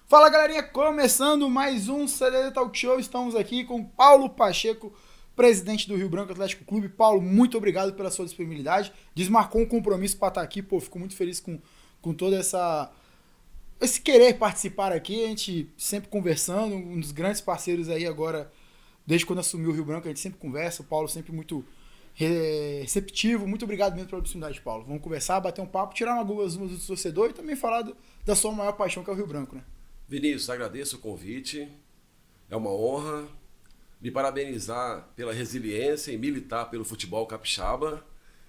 Fala galerinha, começando mais um CDD Talk Show, estamos aqui com Paulo Pacheco, presidente do Rio Branco Atlético Clube. Paulo, muito obrigado pela sua disponibilidade, desmarcou um compromisso para estar aqui, fico muito feliz com toda esse querer participar aqui, a gente sempre conversando, um dos grandes parceiros aí agora, desde quando assumiu o Rio Branco, a gente sempre conversa, o Paulo sempre muito receptivo, muito obrigado mesmo pela oportunidade, Paulo. Vamos conversar, bater um papo, tirar uma dúvida do torcedor e também falar da sua maior paixão, que é o Rio Branco, né? Vinícius, agradeço o convite, é uma honra me parabenizar pela resiliência e militar pelo futebol capixaba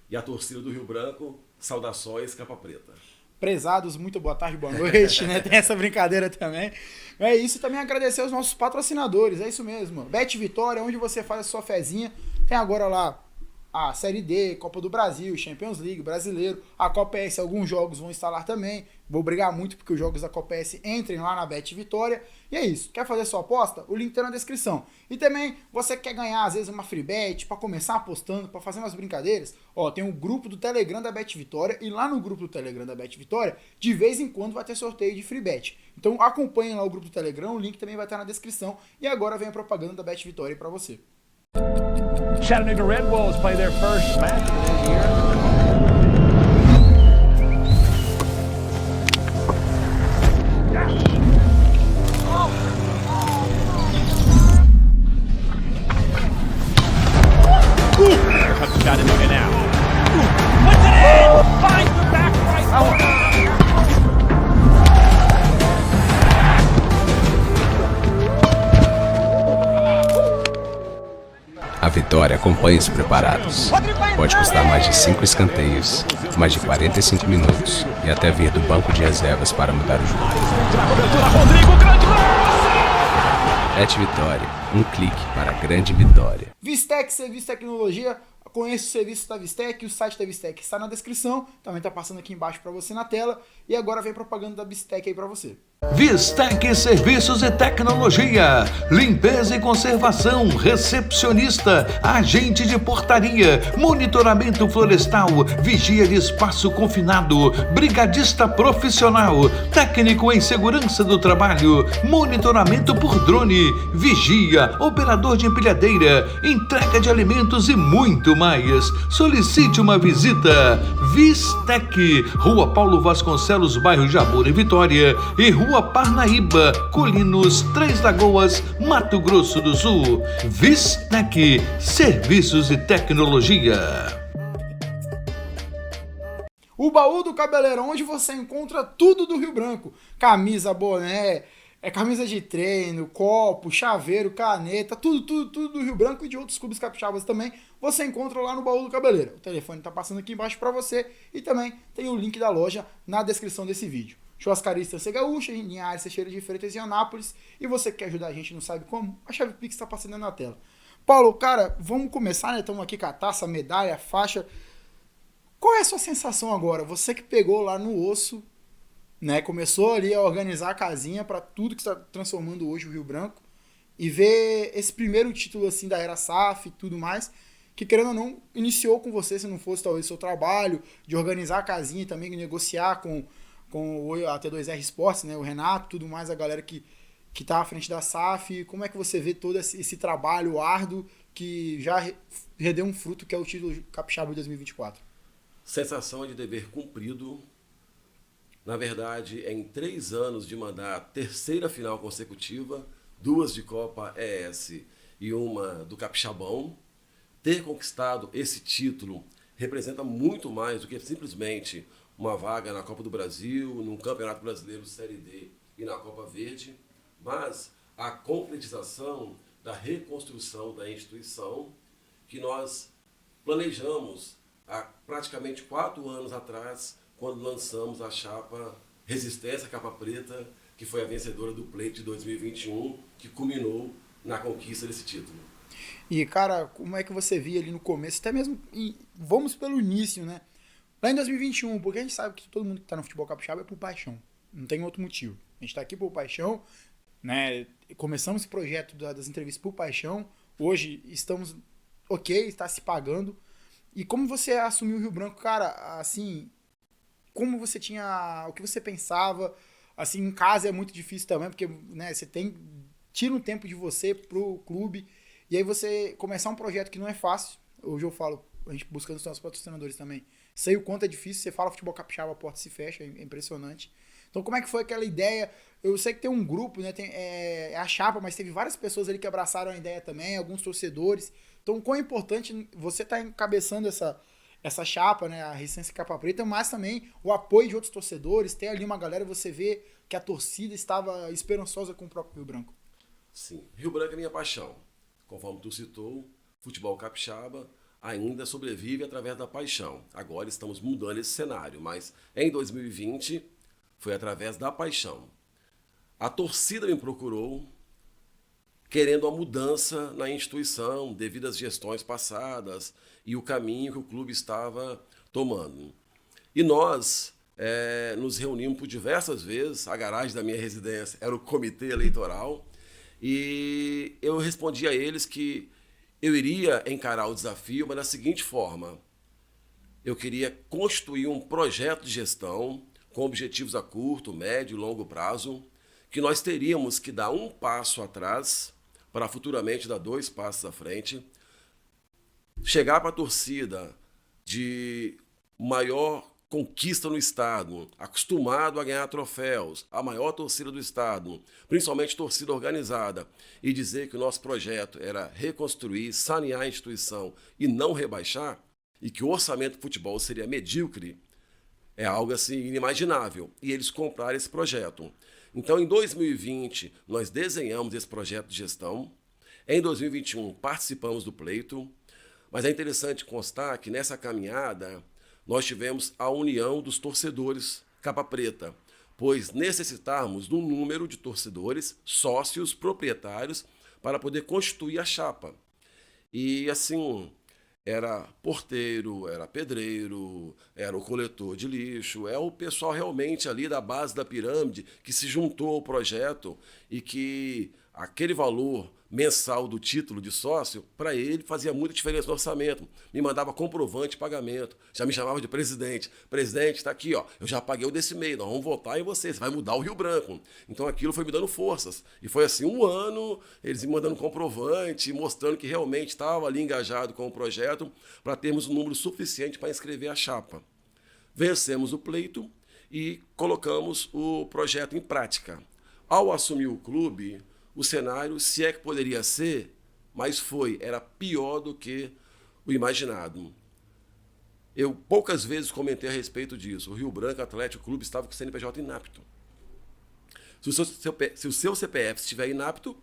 e a torcida do Rio Branco, saudações Capa Preta. Prezados, muito boa tarde, boa noite, né? Tem essa brincadeira também. É isso, também agradecer aos nossos patrocinadores, é isso mesmo. Bet Vitória, onde você faz a sua fezinha, tem agora lá a Série D, Copa do Brasil, Champions League, Brasileiro, a Copa S, alguns jogos vão estar lá também. Vou brigar muito porque os jogos da Copa S entrem lá na Bet Vitória. E é isso. Quer fazer sua aposta? O link tá na descrição. E também, você quer ganhar, às vezes, uma free bet para começar apostando, para fazer umas brincadeiras? Ó, tem um grupo do Telegram da Bet Vitória. E lá no grupo do Telegram da Bet Vitória, de vez em quando vai ter sorteio de free bet. Então acompanhem lá o grupo do Telegram, o link também vai estar na descrição. E agora vem a propaganda da Bet Vitória aí para você. Chattanooga Red Wolves play their first match of the year. There comes Chattanooga now. Puts it in! Finds the back right corner! A vitória acompanha os preparados. Pode custar mais de 5 escanteios, mais de 45 minutos e até vir do banco de reservas para mudar o jogo. Bet Vitória, um clique para a grande vitória. Vistec Serviço de Tecnologia, conheça o serviço da Vistec, o site da Vistec está na descrição, também está passando aqui embaixo para você na tela, e agora vem propaganda da Vistec aí para você. Vistec Serviços e Tecnologia, limpeza e conservação, recepcionista, agente de portaria, monitoramento florestal, vigia de espaço confinado, brigadista profissional, técnico em segurança do trabalho, monitoramento por drone, vigia, operador de empilhadeira, entrega de alimentos e muito mais. Solicite uma visita. Vistec, Rua Paulo Vasconcelos, bairro Jabura e Vitória, e Rua Parnaíba, Colinos, Três Lagoas, Mato Grosso do Sul. Vistec, Serviços e Tecnologia. O Baú do Cabeleirão, onde você encontra tudo do Rio Branco. Camisa, boné, camisa de treino, copo, chaveiro, caneta, tudo do Rio Branco e de outros clubes capixabas também. Você encontra lá no Baú do Cabeleira. O telefone tá passando aqui embaixo para você e também tem o link da loja na descrição desse vídeo. Churrascarista C Gaúcha, Linhares, Teixeira de Freitas e Anápolis. E você que quer ajudar a gente, não sabe como? A chave Pix tá passando na tela. Paulo, cara, vamos começar, né? Estamos aqui com a taça, a medalha, a faixa. Qual é a sua sensação agora? Você que pegou lá no osso, né? Começou ali a organizar a casinha para tudo que está transformando hoje o Rio Branco e ver esse primeiro título assim da era SAF e tudo mais, que querendo ou não, iniciou com você, se não fosse talvez o seu trabalho de organizar a casinha e também negociar com a T2R Sports, né? O Renato, tudo mais, a galera que tá à frente da SAF. Como é que você vê todo esse trabalho árduo que já rendeu um fruto, que é o título capixaba de 2024? Sensação de dever cumprido. Na verdade, em 3 anos de mandar a terceira final consecutiva, 2 de Copa ES e uma do Capixabão, ter conquistado esse título representa muito mais do que simplesmente uma vaga na Copa do Brasil, num Campeonato Brasileiro Série D e na Copa Verde, mas a concretização da reconstrução da instituição que nós planejamos há praticamente 4 anos atrás, quando lançamos a chapa Resistência Capa Preta, que foi a vencedora do pleito de 2021, que culminou na conquista desse título. E, cara, como é que você via ali no começo, até mesmo, vamos pelo início, né? Lá em 2021, porque a gente sabe que todo mundo que tá no futebol capixaba é por paixão, não tem outro motivo. A gente tá aqui por paixão, né? Começamos esse projeto das entrevistas por paixão, hoje estamos ok, está se pagando. E como você assumiu o Rio Branco, cara, assim, como você tinha, o que você pensava, Assim, em casa é muito difícil também, porque, né, você tira um tempo de você pro clube, e aí você começar um projeto que não é fácil. Hoje eu falo, a gente buscando os nossos patrocinadores também, sei o quanto é difícil, você fala futebol capixaba, a porta se fecha, é impressionante. Então, como é que foi aquela ideia? Eu sei que tem um grupo, né? É a chapa, mas teve várias pessoas ali que abraçaram a ideia também, alguns torcedores. Então, quão é importante você estar encabeçando essa chapa, né? A Resistência Capa Preta, mas também o apoio de outros torcedores. Ter ali uma galera, você vê que a torcida estava esperançosa com o próprio Rio Branco. Sim, Rio Branco é minha paixão. Conforme tu citou, futebol capixaba ainda sobrevive através da paixão. Agora estamos mudando esse cenário, mas em 2020 foi através da paixão. A torcida me procurou querendo a mudança na instituição devido às gestões passadas e o caminho que o clube estava tomando. E nós nos reunimos por diversas vezes, a garagem da minha residência era o comitê eleitoral, e eu respondi a eles que eu iria encarar o desafio, mas da seguinte forma: eu queria constituir um projeto de gestão com objetivos a curto, médio e longo prazo, que nós teríamos que dar um passo atrás para futuramente dar 2 passos à frente, chegar para a torcida de maior conquista no estado, acostumado a ganhar troféus, a maior torcida do estado, principalmente torcida organizada, e dizer que o nosso projeto era reconstruir, sanear a instituição e não rebaixar, e que o orçamento do futebol seria medíocre, é algo assim inimaginável. E eles compraram esse projeto. Então, em 2020, nós desenhamos esse projeto de gestão. Em 2021, participamos do pleito. Mas é interessante constar que nessa caminhada nós tivemos a união dos torcedores Capa Preta, pois necessitávamos de um número de torcedores, sócios, proprietários, para poder constituir a chapa. E assim, era porteiro, era pedreiro, era o coletor de lixo, é o pessoal realmente ali da base da pirâmide que se juntou ao projeto e que aquele valor mensal do título de sócio, para ele fazia muita diferença no orçamento. Me mandava comprovante de pagamento, já me chamava de presidente. Presidente, está aqui, ó, eu já paguei o desse mês, nós vamos votar em você vai mudar o Rio Branco. Então aquilo foi me dando forças. E foi assim, 1 ano, eles me mandando comprovante, mostrando que realmente estava ali engajado com o projeto, para termos um número suficiente para inscrever a chapa. Vencemos o pleito e colocamos o projeto em prática. Ao assumir o clube, o cenário, se é que poderia ser, mas era pior do que o imaginado. Eu poucas vezes comentei a respeito disso. O Rio Branco Atlético Clube estava com o CNPJ inapto. Se o seu CPF estiver inapto,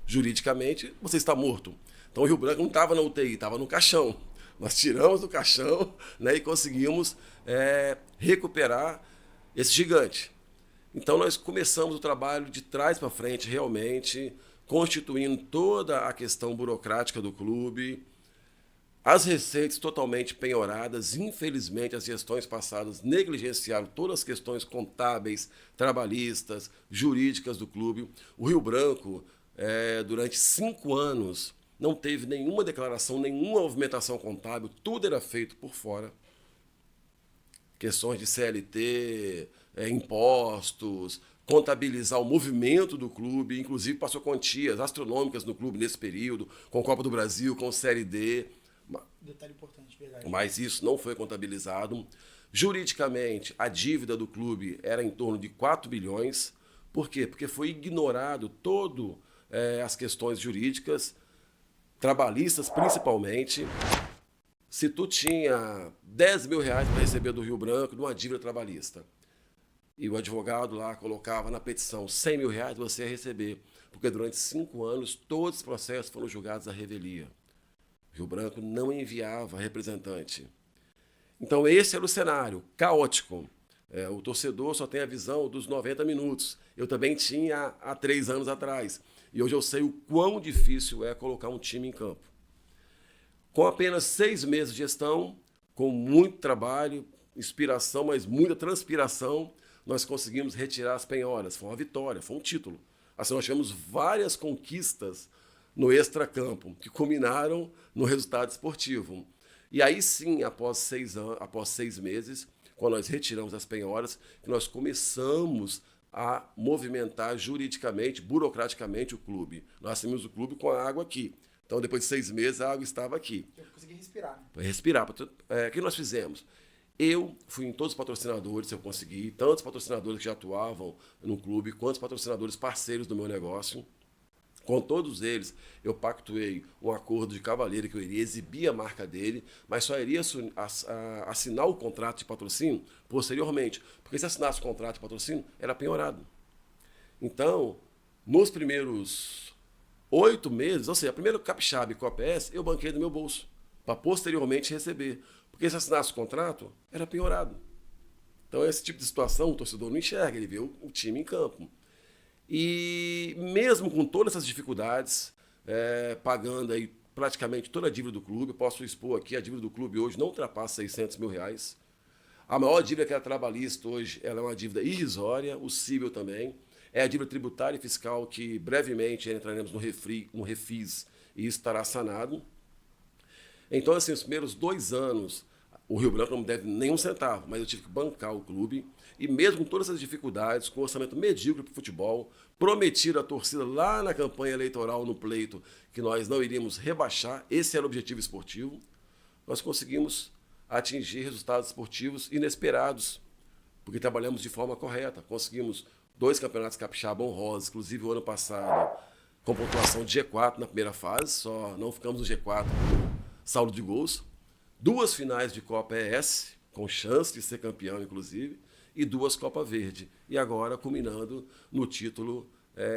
juridicamente, você está morto. Então o Rio Branco não estava na UTI, estava no caixão. Nós tiramos do caixão, né, e conseguimos recuperar esse gigante. Então nós começamos o trabalho de trás para frente, realmente, constituindo toda a questão burocrática do clube, as receitas totalmente penhoradas. Infelizmente, as gestões passadas negligenciaram todas as questões contábeis, trabalhistas, jurídicas do clube. O Rio Branco, durante 5 anos, não teve nenhuma declaração, nenhuma movimentação contábil, tudo era feito por fora. Questões de CLT, impostos, contabilizar o movimento do clube, inclusive passou quantias astronômicas no clube nesse período, com Copa do Brasil, com Série D. Detalhe importante, verdade. Mas isso não foi contabilizado. Juridicamente, a dívida do clube era em torno de 4 bilhões. Por quê? Porque foi ignorado todas as questões jurídicas, trabalhistas principalmente. Se tu tinha 10 mil reais para receber do Rio Branco de uma dívida trabalhista, e o advogado lá colocava na petição 100 mil reais, você ia receber. Porque durante 5 anos, todos os processos foram julgados à revelia. O Rio Branco não enviava representante. Então esse era o cenário, caótico. O torcedor só tem a visão dos 90 minutos. Eu também tinha há 3 anos atrás. E hoje eu sei o quão difícil é colocar um time em campo. Com apenas 6 meses de gestão, com muito trabalho, inspiração, mas muita transpiração, nós conseguimos retirar as penhoras. Foi uma vitória, foi um título. Assim, nós tivemos várias conquistas no extracampo, que culminaram no resultado esportivo. E aí sim, após 6 meses, quando nós retiramos as penhoras, que nós começamos a movimentar juridicamente, burocraticamente o clube. Nós assumimos o clube com a água aqui. Então, depois de 6 meses, a água estava aqui. Eu consegui respirar, né? Para respirar. O que nós fizemos? Eu fui em todos os patrocinadores, eu consegui, tantos patrocinadores que já atuavam no clube, quanto os patrocinadores parceiros do meu negócio. Com todos eles, eu pactuei um acordo de cavalheiro que eu iria exibir a marca dele, mas só iria assinar o contrato de patrocínio posteriormente, porque se assinasse o contrato de patrocínio, era penhorado. Então, nos primeiros 8 meses, ou seja, a primeira capixaba e Copa ES, eu banquei do meu bolso, para posteriormente receber. Porque se assinasse o contrato, era penhorado. Então, esse tipo de situação, o torcedor não enxerga, ele vê o time em campo. E mesmo com todas essas dificuldades, pagando aí praticamente toda a dívida do clube, eu posso expor aqui, a dívida do clube hoje não ultrapassa R$600 mil. A maior dívida que era trabalhista hoje, ela é uma dívida irrisória, o cível também. É a dívida tributária e fiscal que brevemente entraremos no refis e estará sanado. Então, assim, os primeiros 2 anos, o Rio Branco não me deve nenhum centavo, mas eu tive que bancar o clube. E mesmo com todas essas dificuldades, com orçamento medíocre para o futebol, prometido à torcida lá na campanha eleitoral, no pleito, que nós não iríamos rebaixar, esse era o objetivo esportivo, nós conseguimos atingir resultados esportivos inesperados, porque trabalhamos de forma correta. Conseguimos 2 campeonatos capixaba honrosos, inclusive o ano passado, com pontuação de G4 na primeira fase, só não ficamos no G4 por saldo de gols. 2 finais de Copa ES, com chance de ser campeão, inclusive, e 2 Copa Verde. E agora culminando no título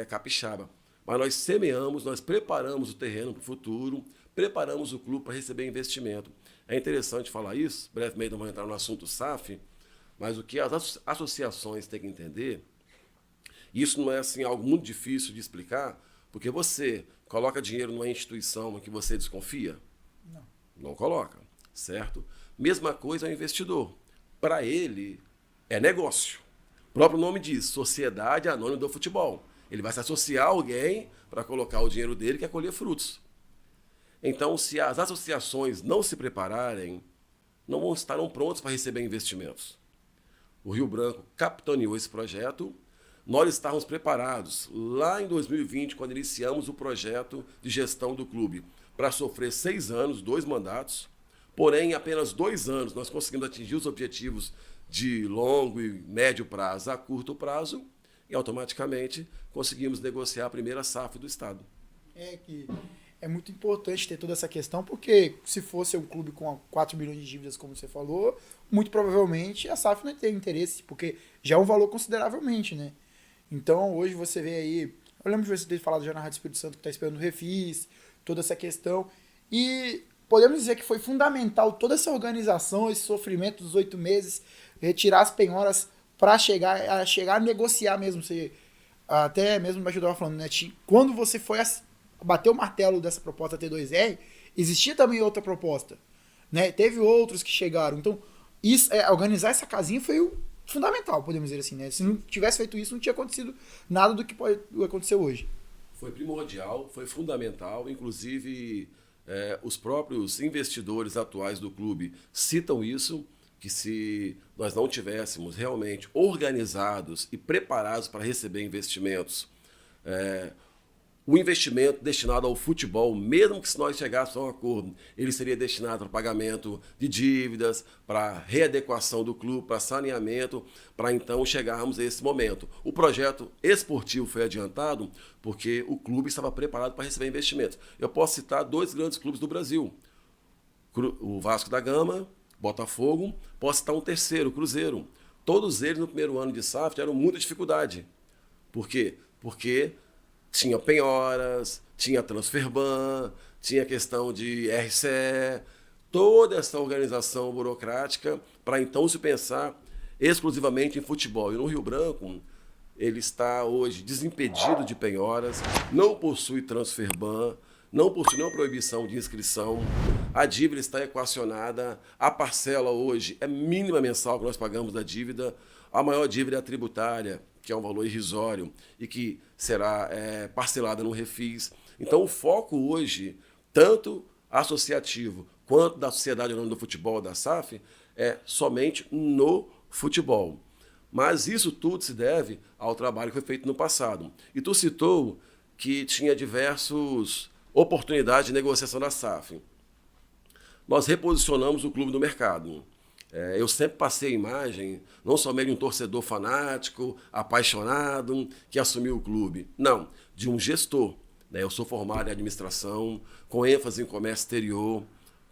capixaba. Mas nós semeamos, nós preparamos o terreno para o futuro, preparamos o clube para receber investimento. É interessante falar isso, brevemente não vou entrar no assunto SAF, mas o que as associações têm que entender, isso não é assim, algo muito difícil de explicar, porque você coloca dinheiro numa instituição em que você desconfia? Não coloca, certo? Mesma coisa é o investidor. Para ele, é negócio. O próprio nome diz, Sociedade Anônima do Futebol. Ele vai se associar a alguém para colocar o dinheiro dele que é colher frutos. Então, se as associações não se prepararem, não estarão prontos para receber investimentos. O Rio Branco capitaneou esse projeto. Nós estávamos preparados lá em 2020, quando iniciamos o projeto de gestão do clube, para sofrer 6 anos, 2 mandatos. Porém, em apenas 2 anos, nós conseguimos atingir os objetivos de longo e médio prazo a curto prazo e, automaticamente, conseguimos negociar a primeira SAF do Estado. É muito importante ter toda essa questão, porque se fosse um clube com 4 milhões de dívidas, como você falou, muito provavelmente a SAF não ia ter interesse, porque já é um valor consideravelmente, né? Então, hoje você vê aí, eu lembro de você ter falado já na Rádio Espírito Santo que está esperando o refis, toda essa questão, e podemos dizer que foi fundamental toda essa organização, esse sofrimento dos 8 meses, retirar as penhoras para chegar a negociar mesmo. Você, até mesmo o embaixador estava falando, né? Quando você foi bater o martelo dessa proposta T2R, existia também outra proposta, né? Teve outros que chegaram. Então, organizar essa casinha foi fundamental, podemos dizer assim, né? Se não tivesse feito isso, não tinha acontecido nada do que pode acontecer hoje. Foi primordial, foi fundamental, inclusive os próprios investidores atuais do clube citam isso, que se nós não tivéssemos realmente organizados e preparados para receber investimentos, o investimento destinado ao futebol, mesmo que se nós chegássemos a um acordo, ele seria destinado para pagamento de dívidas, para readequação do clube, para saneamento, para então chegarmos a esse momento. O projeto esportivo foi adiantado porque o clube estava preparado para receber investimentos. Eu posso citar 2 grandes clubes do Brasil, o Vasco da Gama, Botafogo, posso citar um terceiro, o Cruzeiro. Todos eles no primeiro ano de SAF tiveram muita dificuldade. Por quê? Porque tinha penhoras, tinha transferban, tinha questão de RCE, toda essa organização burocrática para então se pensar exclusivamente em futebol. E no Rio Branco, ele está hoje desimpedido de penhoras, não possui transferban, não possui nenhuma proibição de inscrição, a dívida está equacionada, a parcela hoje é mínima mensal que nós pagamos da dívida, a maior dívida é a tributária, que é um valor irrisório e que será parcelada no refis. Então, o foco hoje, tanto associativo quanto da Sociedade Anônima do Futebol, da SAF, é somente no futebol. Mas isso tudo se deve ao trabalho que foi feito no passado. E tu citou que tinha diversas oportunidades de negociação da SAF. Nós reposicionamos o clube no mercado. Eu sempre passei a imagem, não somente de um torcedor fanático, apaixonado, que assumiu o clube. Não, de um gestor. Eu sou formado em administração, com ênfase em comércio exterior,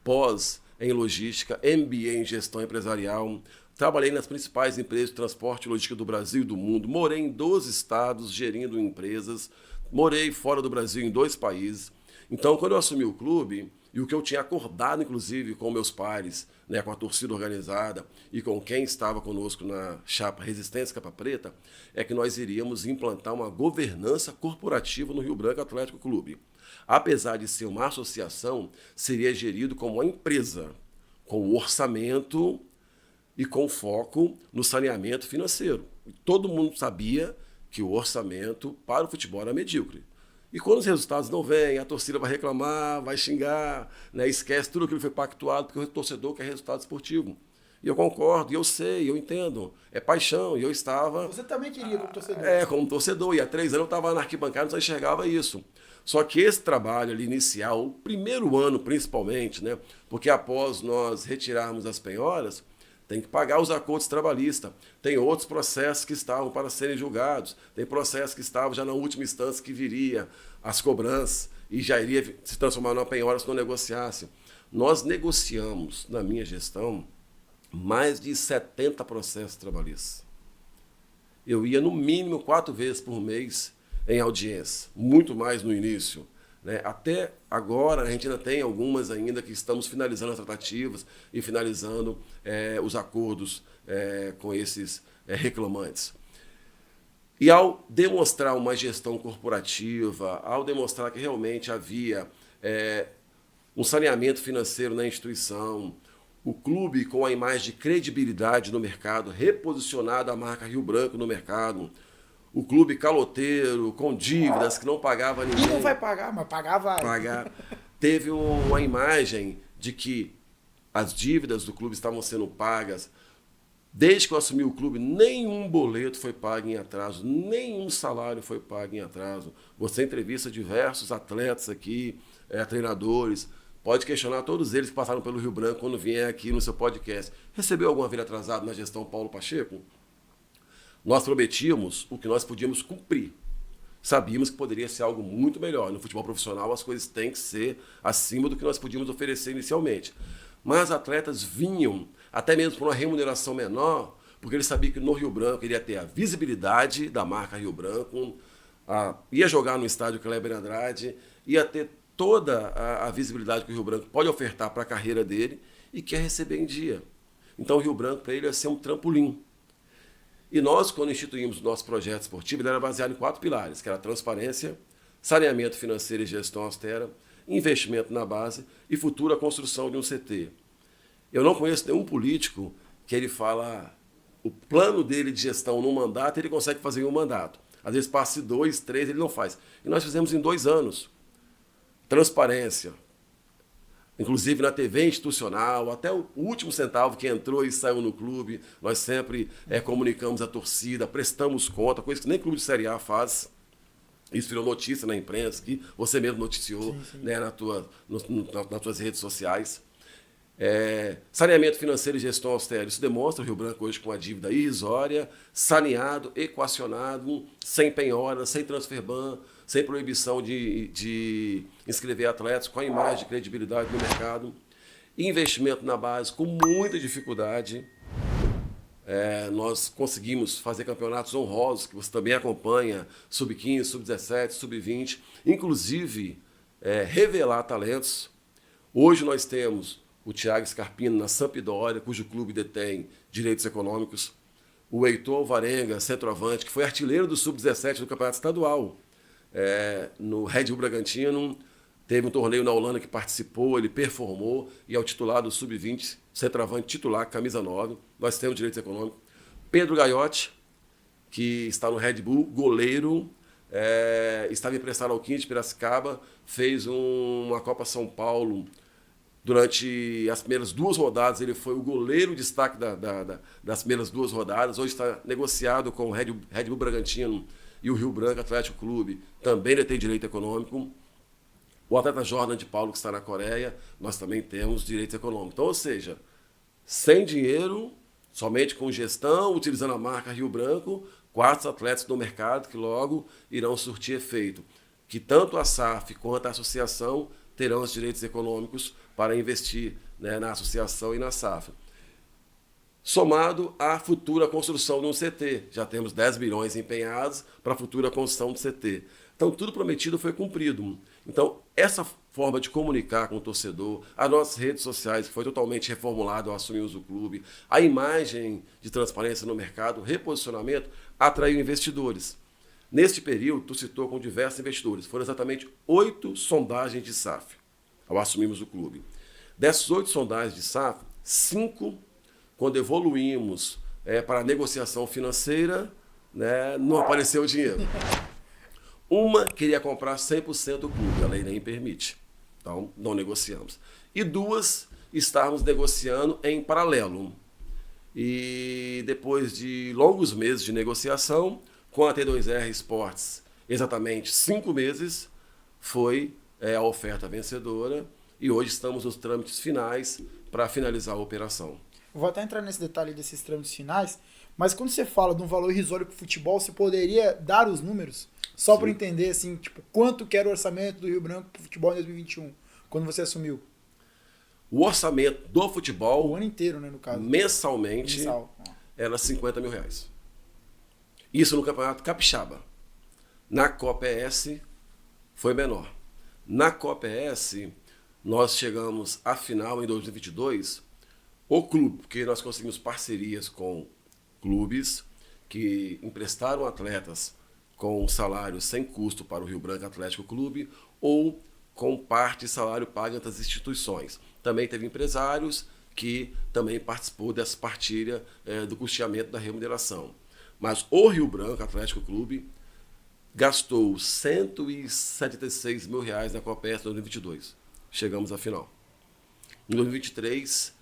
pós em logística, MBA em gestão empresarial. Trabalhei nas principais empresas de transporte e logística do Brasil e do mundo. Morei em 12 estados gerindo empresas. Morei fora do Brasil em 2 países. Então, quando eu assumi o clube, e o que eu tinha acordado, inclusive, com meus pares, com a torcida organizada e com quem estava conosco na chapa Resistência Capa Preta, é que nós iríamos implantar uma governança corporativa no Rio Branco Atlético Clube. Apesar de ser uma associação, seria gerido como uma empresa, com orçamento e com foco no saneamento financeiro. E todo mundo sabia que o orçamento para o futebol era medíocre. E quando os resultados não vêm, a torcida vai reclamar, vai xingar, esquece tudo aquilo que foi pactuado, porque o torcedor quer resultado esportivo. E eu concordo, e eu sei, eu entendo. É paixão, e eu estava... Você também queria como torcedor. Como torcedor. E há 3 anos eu estava na arquibancada e só enxergava isso. Só que esse trabalho ali inicial, o primeiro ano principalmente, porque após nós retirarmos as penhoras, tem que pagar os acordos trabalhistas. Tem outros processos que estavam para serem julgados. Tem processos que estavam já na última instância que viria as cobranças e já iria se transformar numa penhora se não negociasse. Nós negociamos, na minha gestão, mais de 70 processos trabalhistas. Eu ia no mínimo 4 vezes por mês em audiência, muito mais no início. Até agora a gente ainda tem algumas ainda que estamos finalizando as tratativas e finalizando os acordos com esses reclamantes. E ao demonstrar uma gestão corporativa, ao demonstrar que realmente havia um saneamento financeiro na instituição, o clube com a imagem de credibilidade no mercado, reposicionado a marca Rio Branco no mercado, o clube caloteiro, com dívidas, que não pagava ninguém. E não vai pagar, mas pagar vai. Teve uma imagem de que as dívidas do clube estavam sendo pagas. Desde que eu assumi o clube, nenhum boleto foi pago em atraso, nenhum salário foi pago em atraso. Você entrevista diversos atletas aqui, treinadores, pode questionar todos eles que passaram pelo Rio Branco quando vier aqui no seu podcast. Recebeu alguma vez atrasado na gestão Paulo Pacheco? Nós prometíamos o que nós podíamos cumprir. Sabíamos que poderia ser algo muito melhor. No futebol profissional, as coisas têm que ser acima do que nós podíamos oferecer inicialmente. Mas atletas vinham, até mesmo por uma remuneração menor, porque eles sabiam que no Rio Branco ele ia ter a visibilidade da marca Rio Branco, ia jogar no estádio Kleber Andrade, ia ter toda a visibilidade que o Rio Branco pode ofertar para a carreira dele e quer receber em dia. Então o Rio Branco, para ele, ia ser um trampolim. E nós, quando instituímos o nosso projeto esportivo, ele era baseado em 4 pilares, que era transparência, saneamento financeiro e gestão austera, investimento na base e futura construção de um CT. Eu não conheço nenhum político que ele fala o plano dele de gestão num mandato, ele consegue fazer em um mandato. Às vezes passa 2, 3, ele não faz. E nós fizemos em 2 anos. Transparência. Inclusive na TV institucional, até o último centavo que entrou e saiu no clube, nós sempre comunicamos a torcida, prestamos conta, coisa que nem clube de Série A faz. Isso virou notícia na imprensa, que você mesmo noticiou nas tuas redes sociais. Saneamento financeiro e gestão austera. Isso demonstra o Rio Branco hoje com a dívida irrisória, saneado, equacionado, sem penhora, sem transferban, sem proibição de inscrever atletas, com a imagem de credibilidade no mercado. Investimento na base, com muita dificuldade. Nós conseguimos fazer campeonatos honrosos, que você também acompanha, sub-15, sub-17, sub-20, inclusive revelar talentos. Hoje nós temos o Thiago Scarpino na Sampdoria, cujo clube detém direitos econômicos. O Heitor Varenga, centroavante, que foi artilheiro do sub-17 do Campeonato Estadual. No Red Bull Bragantino, teve um torneio na Holanda que participou, ele performou e é o titular do sub-20, centroavante titular, camisa 9. Nós temos direitos econômicos. Pedro Gaiotti, que está no Red Bull, goleiro, estava emprestado ao 15 de Piracicaba, fez uma Copa São Paulo Durante as primeiras 2 rodadas, ele foi o goleiro destaque das primeiras 2 rodadas. Hoje está negociado com o Red Bull Bragantino e o Rio Branco Atlético Clube. Também ele tem direito econômico. O atleta Jordan de Paulo, que está na Coreia, nós também temos direito econômico. Então, ou seja, sem dinheiro, somente com gestão, utilizando a marca Rio Branco, 4 atletas no mercado que logo irão surtir efeito. Que tanto a SAF quanto a associação terão os direitos econômicos para investir, né, na associação e na SAF. Somado à futura construção de um CT. Já temos 10 milhões empenhados para a futura construção do CT. Então, tudo prometido foi cumprido. Então, essa forma de comunicar com o torcedor, as nossas redes sociais, que foi totalmente reformulado ao assumirmos o clube, a imagem de transparência no mercado, reposicionamento, atraiu investidores. Neste período, tu citou com diversos investidores. Foram exatamente 8 sondagens de SAF, ao assumirmos o clube. Dessas 8 sondagens de SAF, 5, quando evoluímos para a negociação financeira, né, não apareceu dinheiro. Uma queria comprar 100% do clube, a lei nem permite. Então, não negociamos. E 2 estávamos negociando em paralelo. E depois de longos meses de negociação, com a T2R Sports, exatamente 5 meses, foi a oferta vencedora. E hoje estamos nos trâmites finais para finalizar a operação. Eu vou até entrar nesse detalhe desses trâmites finais, mas quando você fala de um valor irrisório para o futebol, você poderia dar os números? Só para entender, assim, tipo, quanto que era o orçamento do Rio Branco para o futebol em 2021, quando você assumiu? O orçamento do futebol... O ano inteiro, né, no caso. Mensalmente, era 50 mil reais. Isso no Campeonato Capixaba. Na Copa ES, foi menor. Na Copa ES, nós chegamos à final em 2022, o clube, porque nós conseguimos parcerias com clubes que emprestaram atletas com salário sem custo para o Rio Branco Atlético Clube ou com parte de salário pago das instituições. Também teve empresários que também participou dessa partilha do custeamento da remuneração. Mas o Rio Branco Atlético Clube gastou 176 mil reais na Copa ES em 2022. Chegamos à final. Em 2023,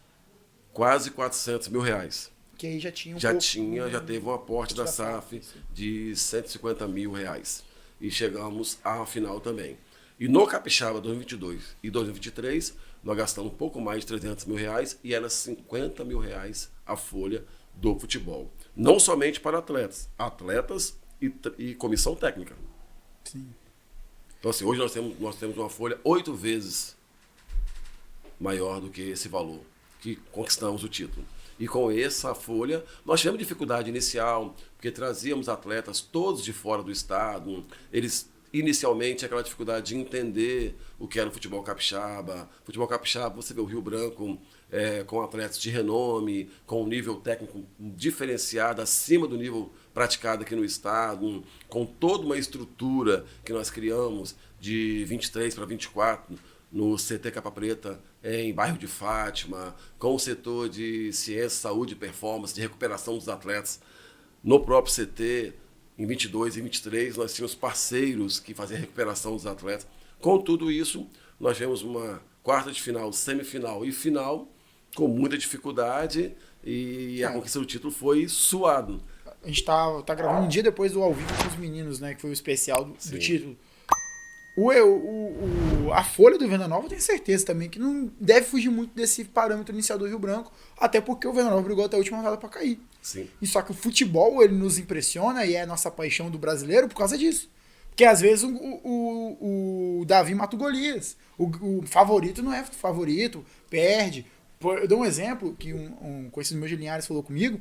quase 400 mil reais. Que aí já tinha já teve um aporte da SAF de 150 mil reais. E chegamos à final também. E no Capixaba 2022 e 2023, nós gastamos um pouco mais de 300 mil reais e era 50 mil reais a folha do futebol. Não somente para atletas e comissão técnica. Sim. Então, assim, hoje nós temos uma folha 8 vezes maior do que esse valor que conquistamos o título. E com essa folha, nós tivemos dificuldade inicial, porque trazíamos atletas todos de fora do estado. Eles, inicialmente, aquela dificuldade de entender o que era o futebol capixaba. Futebol capixaba, você vê o Rio Branco com atletas de renome, com um nível técnico diferenciado, acima do nível praticado aqui no estado, com toda uma estrutura que nós criamos de 23 para 24, no CT Capa Preta, em bairro de Fátima, com o setor de ciência, saúde e performance, de recuperação dos atletas. No próprio CT, em 22 e 23, nós tínhamos parceiros que faziam a recuperação dos atletas. Com tudo isso, nós tivemos uma quarta de final, semifinal e final, com muita dificuldade, e a conquista do título foi suado. A gente tá gravando um dia depois do Ao Vivo com os meninos, né, que foi o especial do título. A folha do Venda Nova eu tenho certeza também que não deve fugir muito desse parâmetro inicial do Rio Branco, até porque o Venda Nova brigou até a última rodada para cair. Sim. E só que o futebol, ele nos impressiona e é a nossa paixão do brasileiro por causa disso. Porque às vezes o Davi mata o Golias. O favorito não é favorito, perde. Eu dou um exemplo que um conhecido meu de Linhares falou comigo,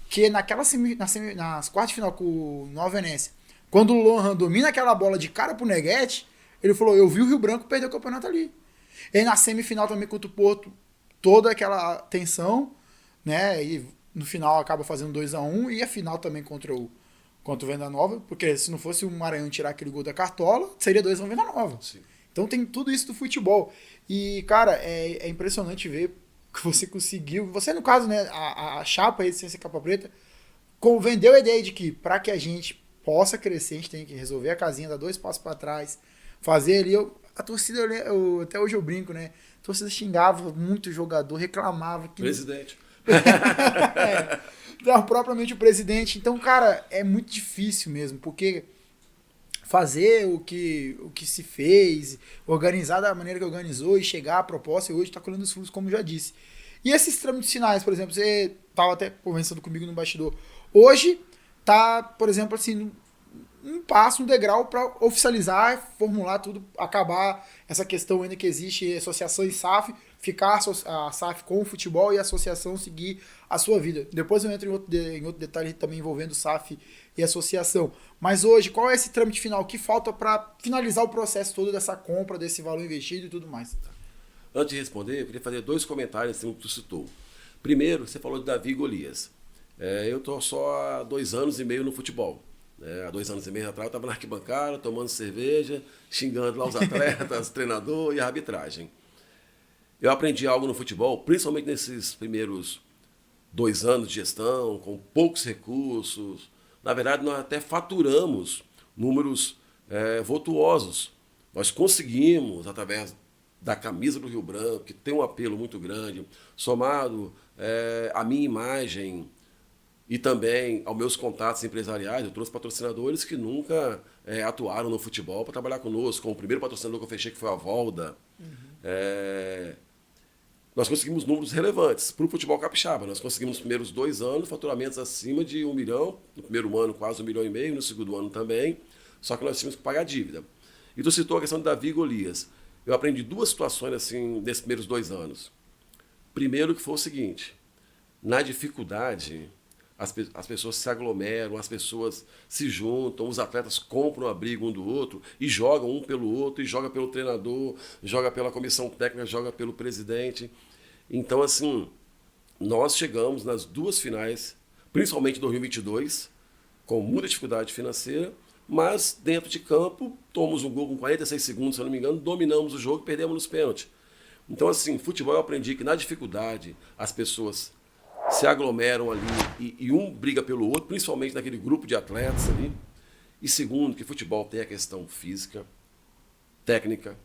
que nas quartas de final com o Nova Venécia, quando o Lohan domina aquela bola de cara pro Neguete, ele falou, eu vi o Rio Branco perder o campeonato ali. E aí na semifinal também contra o Porto, toda aquela tensão, né? E no final acaba fazendo 2-1, e a final também contra o Venda Nova, porque se não fosse o Maranhão tirar aquele gol da Cartola, seria 2-1 Venda Nova. Sim. Então tem tudo isso do futebol. E, cara, é impressionante ver que você conseguiu, você no caso, né, a chapa Resistência Capa Preta, vendeu a ideia de que para que a gente possa crescer, a gente tem que resolver a casinha, dar 2 passos para trás, fazer ali a torcida, até hoje eu brinco, né? A torcida xingava muito o jogador, reclamava. Que Presidente. Então, propriamente o presidente. Então, cara, é muito difícil mesmo, porque fazer o que se fez, organizar da maneira que organizou e chegar à proposta, e hoje está colhendo os frutos, como já disse. E esses trâmites finais, por exemplo, você estava até conversando comigo no bastidor. Hoje tá, por exemplo, assim, um passo, um degrau para oficializar, formular tudo, acabar essa questão ainda que existe associação e SAF, ficar a SAF com o futebol e a associação seguir a sua vida. Depois eu entro em outro detalhe também envolvendo SAF e associação. Mas hoje, qual é esse trâmite final? O que falta para finalizar o processo todo dessa compra, desse valor investido e tudo mais? Antes de responder, eu queria fazer 2 comentários em cima do que tu citou. Primeiro, você falou de Davi e Golias. Eu estou só há 2 anos e meio no futebol. Há 2 anos e meio atrás eu estava na arquibancada, tomando cerveja, xingando lá os atletas, treinador e a arbitragem. Eu aprendi algo no futebol, principalmente nesses primeiros 2 anos de gestão, com poucos recursos. Na verdade, nós até faturamos números vultuosos. Nós conseguimos, através da camisa do Rio Branco, que tem um apelo muito grande, somado à minha imagem e também aos meus contatos empresariais. Eu trouxe patrocinadores que nunca atuaram no futebol para trabalhar conosco, como o primeiro patrocinador que eu fechei, que foi a Volda. Nós conseguimos números relevantes para o futebol capixaba. Nós conseguimos nos primeiros 2 anos faturamentos acima de 1 milhão, no primeiro ano quase 1,5 milhão, no segundo ano também, só que nós tínhamos que pagar a dívida. E tu citou a questão de Davi e Golias. Eu aprendi 2 situações assim nesses primeiros 2 anos. Primeiro que foi o seguinte, na dificuldade, as pessoas se aglomeram, as pessoas se juntam, os atletas compram a briga um do outro e jogam um pelo outro, e joga pelo treinador, joga pela comissão técnica, joga pelo presidente. Então, assim, nós chegamos nas 2 finais, principalmente em 2022, com muita dificuldade financeira, mas dentro de campo, tomamos um gol com 46 segundos, se eu não me engano, dominamos o jogo e perdemos nos pênaltis. Então, assim, futebol eu aprendi que na dificuldade as pessoas se aglomeram ali e um briga pelo outro, principalmente naquele grupo de atletas ali. E segundo, que futebol tem a questão física, técnica,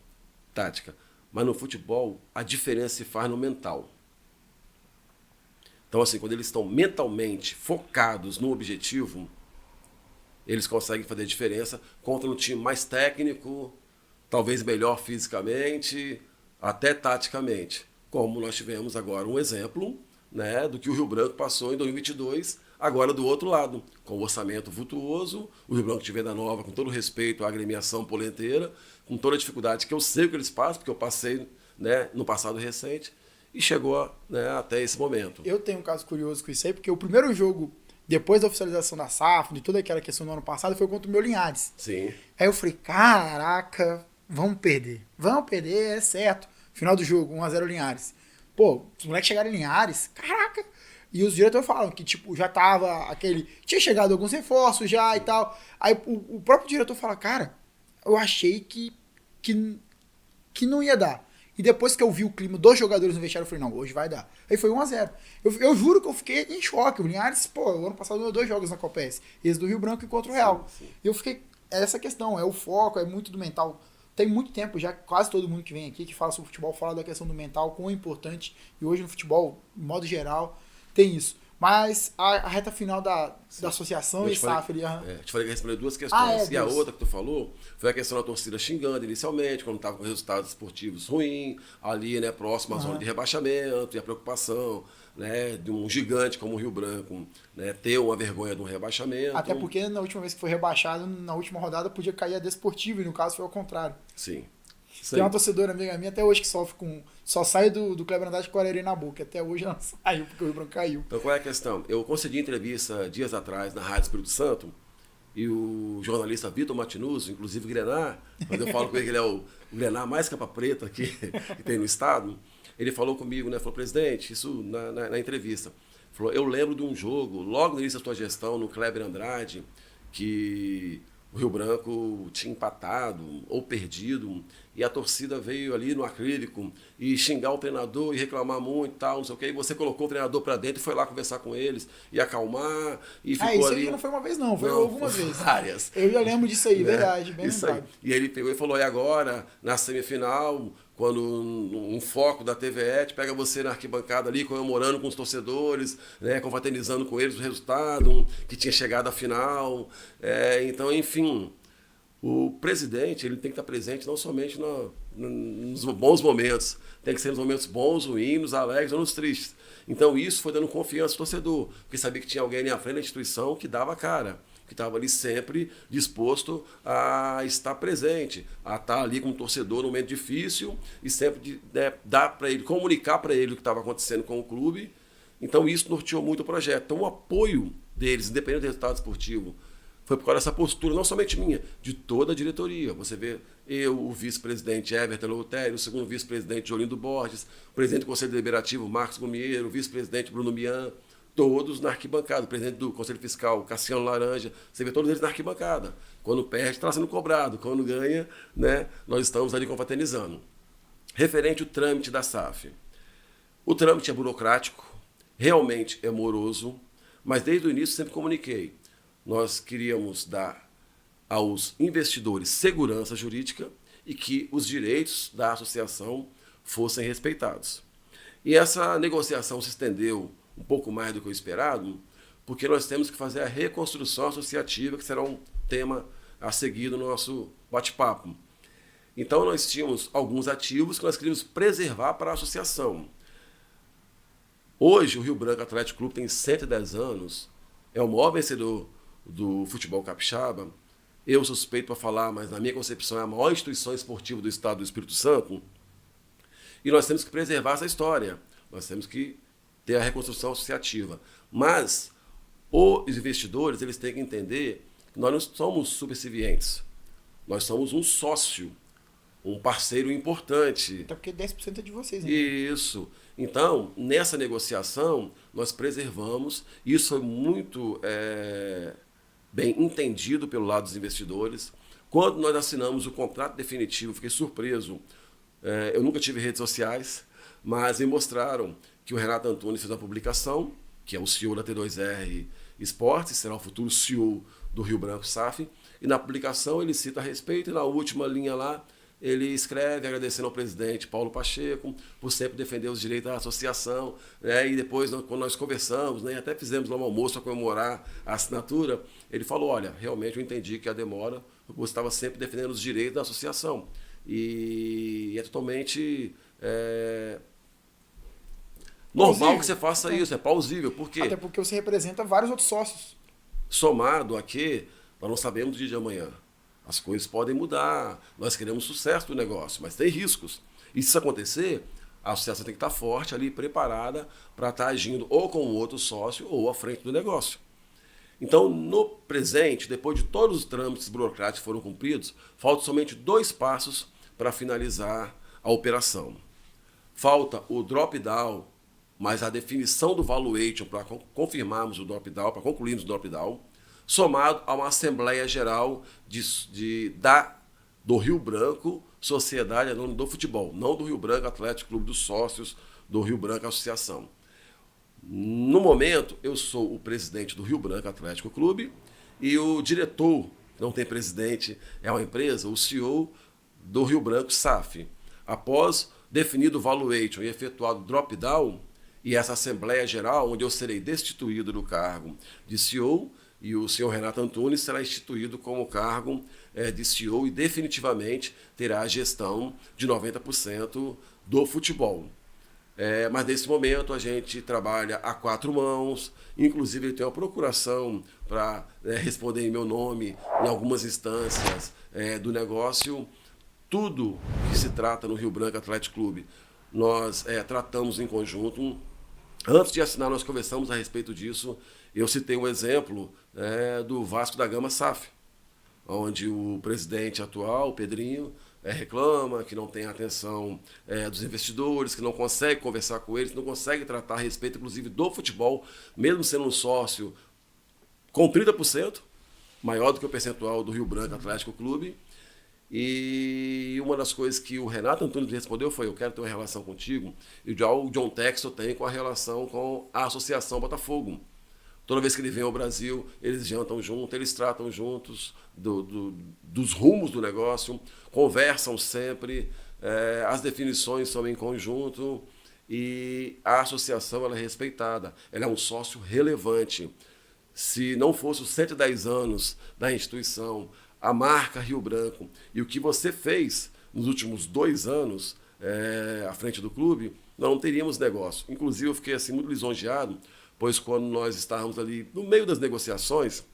tática. Mas no futebol, a diferença se faz no mental. Então, assim, quando eles estão mentalmente focados no objetivo, eles conseguem fazer diferença contra um time mais técnico, talvez melhor fisicamente, até taticamente. Como nós tivemos agora um exemplo, né, do que o Rio Branco passou em 2022, agora do outro lado, com o orçamento vultuoso, o Rio Branco de Venda Nova, com todo respeito à agremiação polenteira, com toda a dificuldade que eu sei que eles passam, porque eu passei, né, no passado recente, e chegou, né, até esse momento. Eu tenho um caso curioso com isso aí, porque o primeiro jogo, depois da oficialização da SAF, de toda aquela questão do ano passado, foi contra o meu Linhares. Sim. Aí eu falei, caraca, vamos perder, é certo. Final do jogo, 1-0 Linhares. Pô, os moleques chegaram em Linhares, caraca. E os diretores falaram que, tipo, já tava aquele... Tinha chegado alguns reforços já e tal. Aí o próprio diretor fala, cara, eu achei que não ia dar. E depois que eu vi o clima dos jogadores no vestiário, eu falei, não, hoje vai dar. Aí foi 1-0. Eu juro que eu fiquei em choque. O Linhares, pô, o ano passado deu 2 jogos na Copa S. Esse do Rio Branco e contra o Real. Sim. E eu fiquei... É essa questão, é o foco, é muito do mental. Tem muito tempo já, quase todo mundo que vem aqui, que fala sobre futebol, fala da questão do mental, quão é importante. E hoje no futebol, de modo geral, tem isso. Mas a reta final da associação e SAF... Te falei que respondeu 2 questões. E a Deus. outra que tu falou foi a questão da torcida xingando inicialmente, quando estava com resultados esportivos ruins, ali, né, próximo à zona de rebaixamento, e a preocupação, né, de um gigante como o Rio Branco, né, ter uma vergonha de um rebaixamento. Até porque na última vez que foi rebaixado, na última rodada, podia cair a Desportivo, e no caso foi ao contrário. Sim. Tem uma torcedora amiga minha até hoje que sofre com... Só sai do Kleber Andrade com a areia na boca. Até hoje ela saiu, porque o Rio Branco caiu. Então qual é a questão? Eu concedi entrevista dias atrás na Rádio Espírito Santo, e o jornalista Vitor Matinuso, inclusive o Grenar, quando eu falo com ele que ele é o Grenar mais capa preta que tem no estado, ele falou comigo, né? Falou, presidente, isso na entrevista. Falou, eu lembro de um jogo, logo no início da sua gestão, no Kleber Andrade, que o Rio Branco tinha empatado ou perdido, e a torcida veio ali no acrílico e xingar o treinador e reclamar muito e tal, não sei o quê, e você colocou o treinador para dentro e foi lá conversar com eles e acalmar, e ficou isso ali... aí não foi uma vez não, foi Não, algumas foi vezes. várias. Eu já lembro disso aí, Né? verdade, bem Isso aí. lembrado. E ele pegou e falou, e agora, na semifinal, quando um foco da TVE pega você na arquibancada ali, comemorando com os torcedores, né, confraternizando com eles o resultado, que tinha chegado à final. Então, enfim, o presidente ele tem que estar presente não somente nos bons momentos, tem que ser nos momentos bons, ruins, nos alegres ou nos tristes. Então, isso foi dando confiança ao torcedor, porque sabia que tinha alguém ali à frente da instituição que dava a cara, que estava ali sempre disposto a estar presente, a estar ali com o torcedor no momento difícil e sempre dar para ele, comunicar para ele o que estava acontecendo com o clube. Então isso norteou muito o projeto. Então o apoio deles, independente do resultado esportivo, foi por causa dessa postura, não somente minha, de toda a diretoria. Você vê eu, o vice-presidente Everton Leutério, o segundo vice-presidente Jolindo Borges, o presidente do Conselho Deliberativo Marcos Gomieiro, o vice-presidente Bruno Mian, todos na arquibancada. O presidente do Conselho Fiscal, Cassiano Laranja, você vê todos eles na arquibancada. Quando perde, está sendo cobrado. Quando ganha, né, nós estamos ali confraternizando. Referente ao trâmite da SAF. O trâmite é burocrático, realmente é moroso, mas desde o início sempre comuniquei. Nós queríamos dar aos investidores segurança jurídica e que os direitos da associação fossem respeitados. E essa negociação se estendeu um pouco mais do que o esperado, porque nós temos que fazer a reconstrução associativa, que será um tema a seguir no nosso bate-papo. Então, nós tínhamos alguns ativos que nós queríamos preservar para a associação. Hoje, o Rio Branco Atlético Clube tem 110 anos, é o maior vencedor do futebol capixaba. Eu suspeito para falar, mas na minha concepção é a maior instituição esportiva do estado do Espírito Santo. E nós temos que preservar essa história. Nós temos que ter a reconstrução associativa. Mas os investidores eles têm que entender que nós não somos subservientes. Nós somos um sócio, um parceiro importante. Até porque 10% é de vocês, né? Isso. Então, nessa negociação, nós preservamos. Isso foi muito bem entendido pelo lado dos investidores. Quando nós assinamos o contrato definitivo, fiquei surpreso. Eu nunca tive redes sociais, mas me mostraram que o Renato Antunes fez uma publicação, que é o CEO da T2R Esportes, será o futuro CEO do Rio Branco SAF, e na publicação ele cita a respeito, e na última linha lá, ele escreve agradecendo ao presidente Paulo Pacheco por sempre defender os direitos da associação, né? E depois, quando nós conversamos, né, até fizemos lá um almoço para comemorar a assinatura, ele falou, olha, realmente eu entendi que a demora, você estava sempre defendendo os direitos da associação, e é totalmente... normal plausível. que você faça isso, é plausível. Por quê? Até porque você representa vários outros sócios. Somado a que nós não sabemos do dia de amanhã. As coisas podem mudar, nós queremos sucesso do negócio, mas tem riscos. E se isso acontecer, a associação tem que estar forte ali, preparada para estar agindo ou com outro sócio ou à frente do negócio. Então, no presente, depois de todos os trâmites burocráticos foram cumpridos, faltam somente 2 passos para finalizar a operação. Falta o drop-down, mas a definição do valuation para confirmarmos o drop-down, para concluirmos o drop-down, somado a uma Assembleia Geral do Rio Branco Sociedade Anônima do Futebol, não do Rio Branco Atlético Clube dos Sócios do Rio Branco Associação. No momento, eu sou o presidente do Rio Branco Atlético Clube e o diretor, não tem presidente, é uma empresa, o CEO do Rio Branco SAF. Após definido o valuation e efetuado o drop-down, e essa Assembleia Geral, onde eu serei destituído do cargo de CEO, e o senhor Renato Antunes será instituído como cargo de CEO e definitivamente terá a gestão de 90% do futebol. Mas nesse momento a gente trabalha a 4 mãos, inclusive ele tem uma procuração para responder em meu nome em algumas instâncias do negócio. Tudo que se trata no Rio Branco Atlético Clube, nós tratamos em conjunto. Antes de assinar, nós conversamos a respeito disso. Eu citei um exemplo do Vasco da Gama SAF, onde o presidente atual, o Pedrinho, reclama que não tem atenção dos investidores, que não consegue conversar com eles, não consegue tratar a respeito, inclusive, do futebol, mesmo sendo um sócio com 30%, maior do que o percentual do Rio Branco Atlético Clube. E uma das coisas que o Renato Antunes respondeu foi: eu quero ter uma relação contigo, e já o John Textor tem com a relação com a Associação Botafogo. Toda vez que ele vem ao Brasil, eles jantam juntos, eles tratam juntos dos rumos do negócio, conversam sempre, as definições são em conjunto e a associação ela é respeitada, ela é um sócio relevante. Se não fosse os 110 anos da instituição, a marca Rio Branco e o que você fez nos últimos 2 anos à frente do clube, nós não teríamos negócio. Inclusive, eu fiquei assim, muito lisonjeado, pois quando nós estávamos ali no meio das negociações,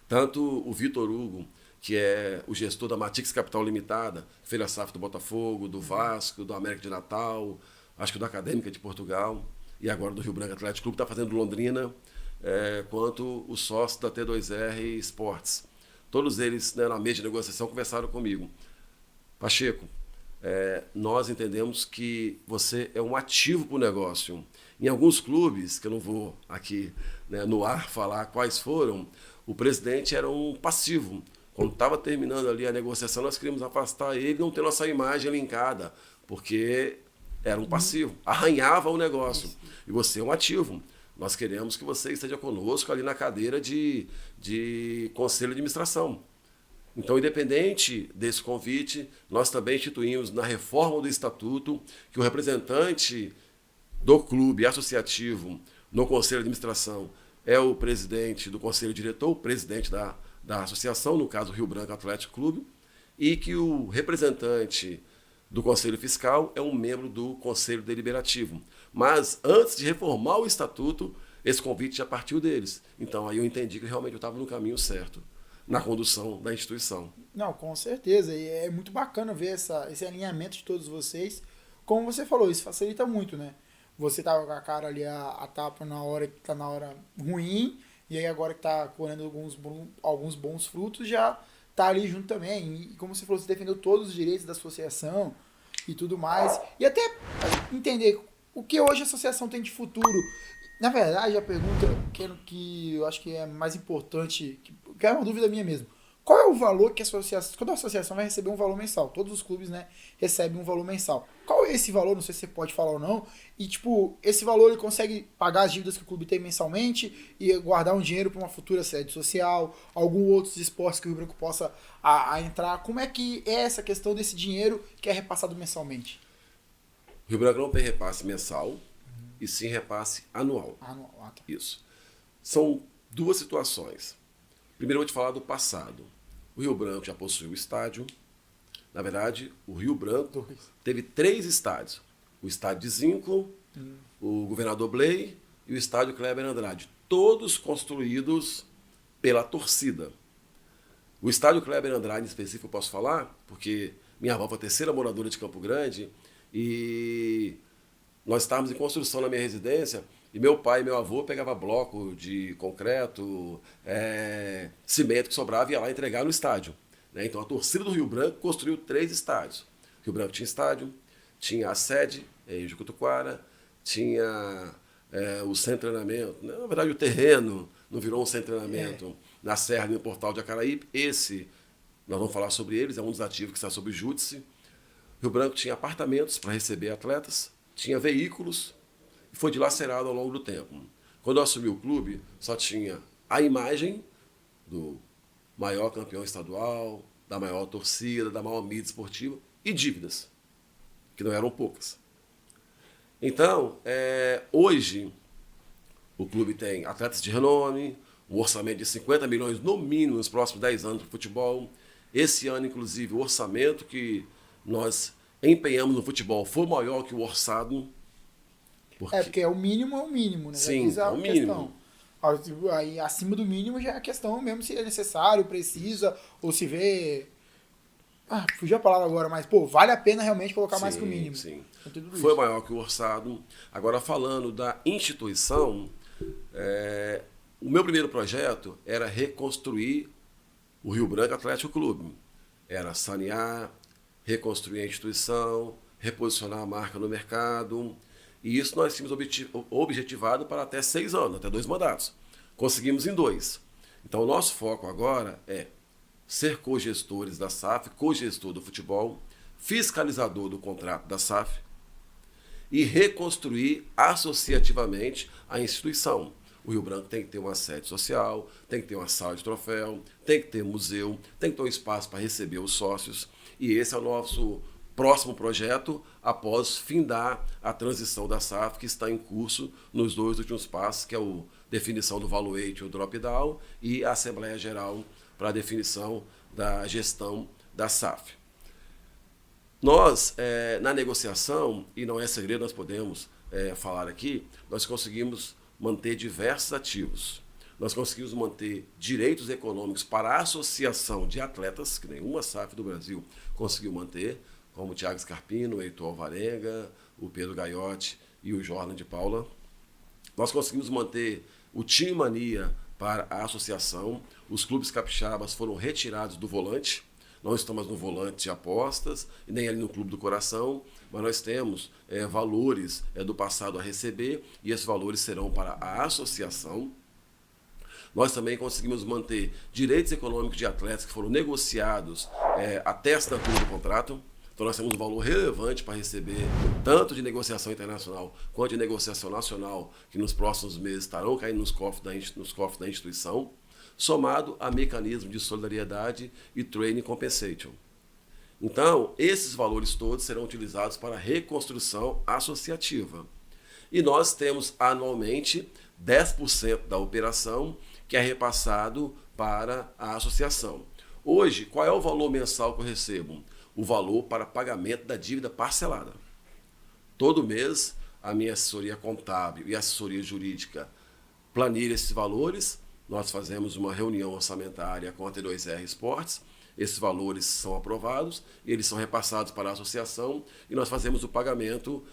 tanto o Vitor Hugo, que é o gestor da Matix Capital Limitada, fez a SAF do Botafogo, do Vasco, do América de Natal, acho que da Acadêmica de Portugal, e agora do Rio Branco Atlético Clube, está fazendo Londrina, quanto o sócio da T2R Esportes. Todos eles, né, na mesa de negociação, conversaram comigo. Pacheco, nós entendemos que você é um ativo para o negócio. Em alguns clubes, que eu não vou aqui, né, no ar falar quais foram, o presidente era um passivo. Quando estava terminando ali a negociação, nós queríamos afastar ele e não ter nossa imagem linkada, porque era um passivo, arranhava o negócio. E você é um ativo. Nós queremos que você esteja conosco ali na cadeira de conselho de administração. Então, independente desse convite, nós também instituímos na reforma do estatuto que o representante do clube associativo no conselho de administração é o presidente do conselho diretor, o presidente da associação, no caso o Rio Branco Atlético Clube, e que o representante do conselho fiscal é um membro do conselho deliberativo. Mas antes de reformar o estatuto, esse convite já partiu deles. Então aí eu entendi que realmente eu estava no caminho certo, na condução da instituição. Não, com certeza. E é muito bacana ver esse alinhamento de todos vocês. Como você falou, isso facilita muito, né? Você tava com a cara ali a tapa na hora que tá na hora ruim, e aí agora que tá colhendo alguns bons frutos, já tá ali junto também. E como você falou, você defendeu todos os direitos da associação e tudo mais. E até entender o que hoje a associação tem de futuro. Na verdade, a pergunta que eu acho que é mais importante, que é uma dúvida minha mesmo. Qual é o valor que a associação... Quando a associação vai receber um valor mensal, todos os clubes, né, recebem um valor mensal. Qual é esse valor? Não sei se você pode falar ou não. E, tipo, esse valor ele consegue pagar as dívidas que o clube tem mensalmente e guardar um dinheiro para uma futura sede social, algum outros esportes que o Rio Branco possa entrar. Como é que é essa questão desse dinheiro que é repassado mensalmente? O Rio Branco não tem repasse mensal, e sim repasse anual. Tá. Isso. São 2 situações. Primeiro eu vou te falar do passado. O Rio Branco já possuiu o estádio. Na verdade, o Rio Branco teve 3 estádios. O estádio de Zinco, o Governador Blay e o estádio Kleber Andrade. Todos construídos pela torcida. O estádio Kleber Andrade, em específico, eu posso falar, porque minha avó foi a 3ª moradora de Campo Grande e nós estávamos em construção na minha residência e meu pai e meu avô pegavam bloco de concreto, cimento que sobrava e ia lá entregar no estádio. Né? Então a torcida do Rio Branco construiu 3 estádios. O Rio Branco tinha estádio, tinha a sede em Jucutuquara, tinha o centro de treinamento. Na verdade o terreno não virou um centro de treinamento na Serra, no Portal de Acaraípe. Esse, nós vamos falar sobre eles, é um dos ativos que está sob júdice. Rio Branco tinha apartamentos para receber atletas, tinha veículos e foi dilacerado ao longo do tempo. Quando eu assumi o clube, só tinha a imagem do maior campeão estadual, da maior torcida, da maior mídia esportiva e dívidas, que não eram poucas. Então, hoje, o clube tem atletas de renome, um orçamento de 50 milhões no mínimo nos próximos 10 anos para o futebol. Esse ano, inclusive, o orçamento que nós empenhamos no futebol foi maior que o orçado. Porque o mínimo, né? Sim, é o mínimo. Aí, acima do mínimo já é a questão mesmo se é necessário, precisa, ou se vê... fugiu a palavra agora, mas, vale a pena realmente colocar mais que o mínimo. Sim, foi maior que o orçado. Agora, falando da instituição, o meu primeiro projeto era reconstruir o Rio Branco Atlético Clube. Era sanear, reconstruir a instituição, reposicionar a marca no mercado. E isso nós tínhamos objetivado para até 6 anos, até 2 mandatos. Conseguimos em 2. Então, o nosso foco agora é ser cogestores da SAF, cogestor do futebol, fiscalizador do contrato da SAF e reconstruir associativamente a instituição. O Rio Branco tem que ter uma sede social, tem que ter uma sala de troféu, tem que ter museu, tem que ter um espaço para receber os sócios. E esse é o nosso próximo projeto após findar a transição da SAF, que está em curso nos 2 últimos passos, que é a definição do valuation, o drop-down, e a Assembleia Geral para a definição da gestão da SAF. Nós, na negociação, e não é segredo, nós podemos falar aqui, nós conseguimos manter diversos ativos. Nós conseguimos manter direitos econômicos para a associação de atletas, que nenhuma SAF do Brasil conseguiu manter, como o Thiago Scarpino, o Heitor Alvarenga, o Pedro Gaiotti e o Jordan de Paula. Nós conseguimos manter o Time Mania para a associação. Os clubes capixabas foram retirados do volante. Não estamos no volante de apostas, e nem ali no Clube do Coração, mas nós temos valores do passado a receber, e esses valores serão para a associação. Nós também conseguimos manter direitos econômicos de atletas que foram negociados até a assinatura do contrato. Então nós temos um valor relevante para receber, tanto de negociação internacional quanto de negociação nacional, que nos próximos meses estarão caindo nos cofres da instituição, somado a mecanismo de solidariedade e training compensation. Então, esses valores todos serão utilizados para a reconstrução associativa. E nós temos anualmente 10% da operação que é repassado para a associação. Hoje, qual é o valor mensal que eu recebo? O valor para pagamento da dívida parcelada. Todo mês, a minha assessoria contábil e assessoria jurídica planilha esses valores. Nós fazemos uma reunião orçamentária com a T2R Esportes, esses valores são aprovados, eles são repassados para a associação e nós fazemos o pagamento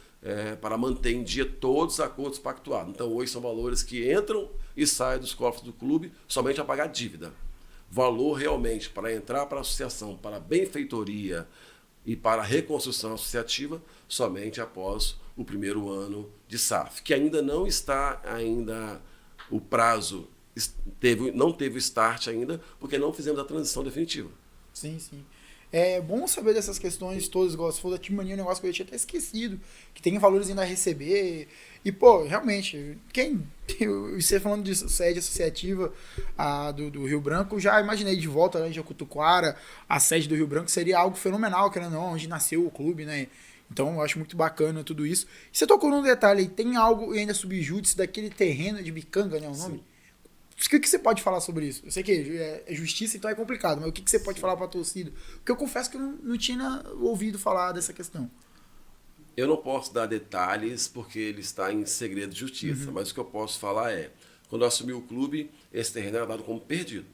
para manter em dia todos os acordos pactuados. Então hoje são valores que entram e saem dos cofres do clube somente a pagar dívida. Valor realmente para entrar para a associação, para a benfeitoria e para a reconstrução associativa, somente após o primeiro ano de SAF, que ainda não está, o prazo não teve o start ainda, porque não fizemos a transição definitiva. Sim, sim. É bom saber dessas questões todas, igual você falou da Time Mania, um negócio que eu tinha até esquecido, que tem valores ainda a receber. E, pô, realmente, você falando de sede associativa do Rio Branco, já imaginei de volta lá em Jacutuquara, a sede do Rio Branco seria algo fenomenal, querendo ou não, onde nasceu o clube, né? Então, eu acho muito bacana tudo isso. E você tocou num detalhe aí, tem algo ainda subjúdice daquele terreno de Bicanga, né, o nome? Sim. O que você pode falar sobre isso? Eu sei que é justiça, então é complicado, mas o que você pode falar para a torcida? Porque eu confesso que eu não tinha ouvido falar dessa questão. Eu não posso dar detalhes porque ele está em segredo de justiça, mas o que eu posso falar é, quando eu assumi o clube, esse terreno era dado como perdido.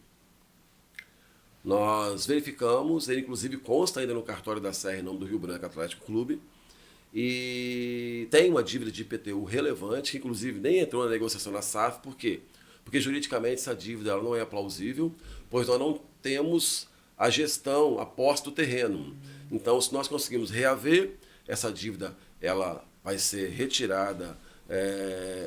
Nós verificamos, ele inclusive consta ainda no cartório da Serra em nome do Rio Branco Atlético Clube, e tem uma dívida de IPTU relevante, que inclusive nem entrou na negociação da SAF, por quê? Porque juridicamente essa dívida ela não é plausível, pois nós não temos a gestão, a posse do terreno. Então, se nós conseguimos reaver, essa dívida ela vai ser retirada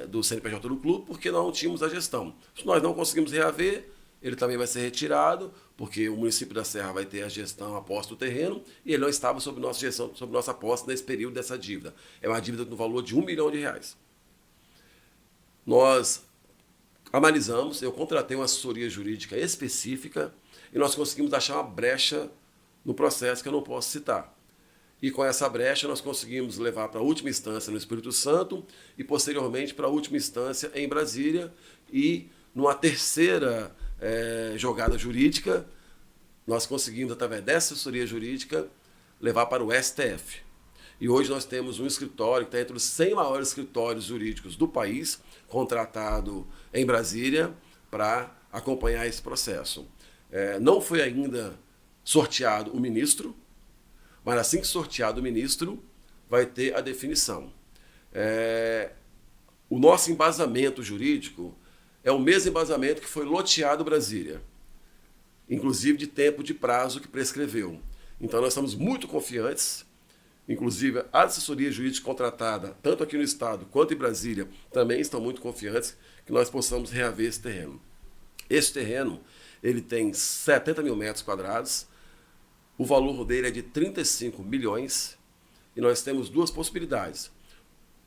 do CNPJ do clube, porque nós não tínhamos a gestão. Se nós não conseguimos reaver, ele também vai ser retirado, porque o município da Serra vai ter a gestão, a posse do terreno, e ele não estava sob nossa gestão, sob nossa posse nesse período dessa dívida. É uma dívida no valor de R$1 milhão. Nós analisamos, eu contratei uma assessoria jurídica específica e nós conseguimos achar uma brecha no processo que eu não posso citar. E com essa brecha nós conseguimos levar para a última instância no Espírito Santo e posteriormente para a última instância em Brasília, e numa terceira jogada jurídica nós conseguimos, através dessa assessoria jurídica, levar para o STF. E hoje nós temos um escritório que está entre os 100 maiores escritórios jurídicos do país, contratado em Brasília para acompanhar esse processo. Não foi ainda sorteado o ministro, mas assim que sorteado o ministro, vai ter a definição. O nosso embasamento jurídico é o mesmo embasamento que foi loteado Brasília, inclusive de tempo de prazo que prescreveu. Então nós estamos muito confiantes. Inclusive, a assessoria jurídica contratada, tanto aqui no Estado quanto em Brasília, também estão muito confiantes que nós possamos reaver esse terreno. Esse terreno, ele tem 70 mil metros quadrados, o valor dele é de 35 milhões e nós temos duas possibilidades.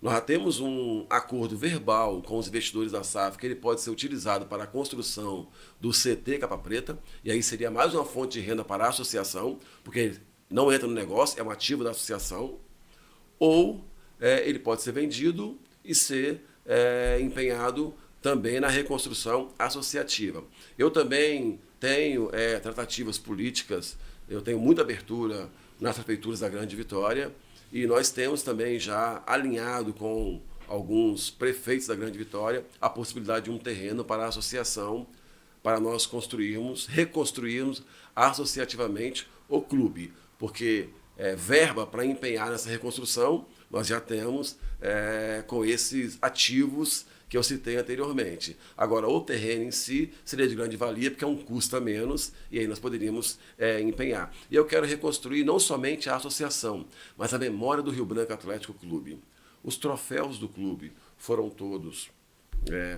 Nós já temos um acordo verbal com os investidores da SAF que ele pode ser utilizado para a construção do CT Capa Preta, e aí seria mais uma fonte de renda para a associação, porque ele não entra no negócio, é um ativo da associação, ou ele pode ser vendido e ser empenhado também na reconstrução associativa. Eu também tenho tratativas políticas, eu tenho muita abertura nas prefeituras da Grande Vitória, e nós temos também já alinhado com alguns prefeitos da Grande Vitória a possibilidade de um terreno para a associação, para nós reconstruirmos associativamente o clube, porque verba para empenhar nessa reconstrução nós já temos com esses ativos que eu citei anteriormente. Agora, o terreno em si seria de grande valia, porque é um custo a menos, e aí nós poderíamos empenhar. E eu quero reconstruir não somente a associação, mas a memória do Rio Branco Atlético Clube. Os troféus do clube foram todos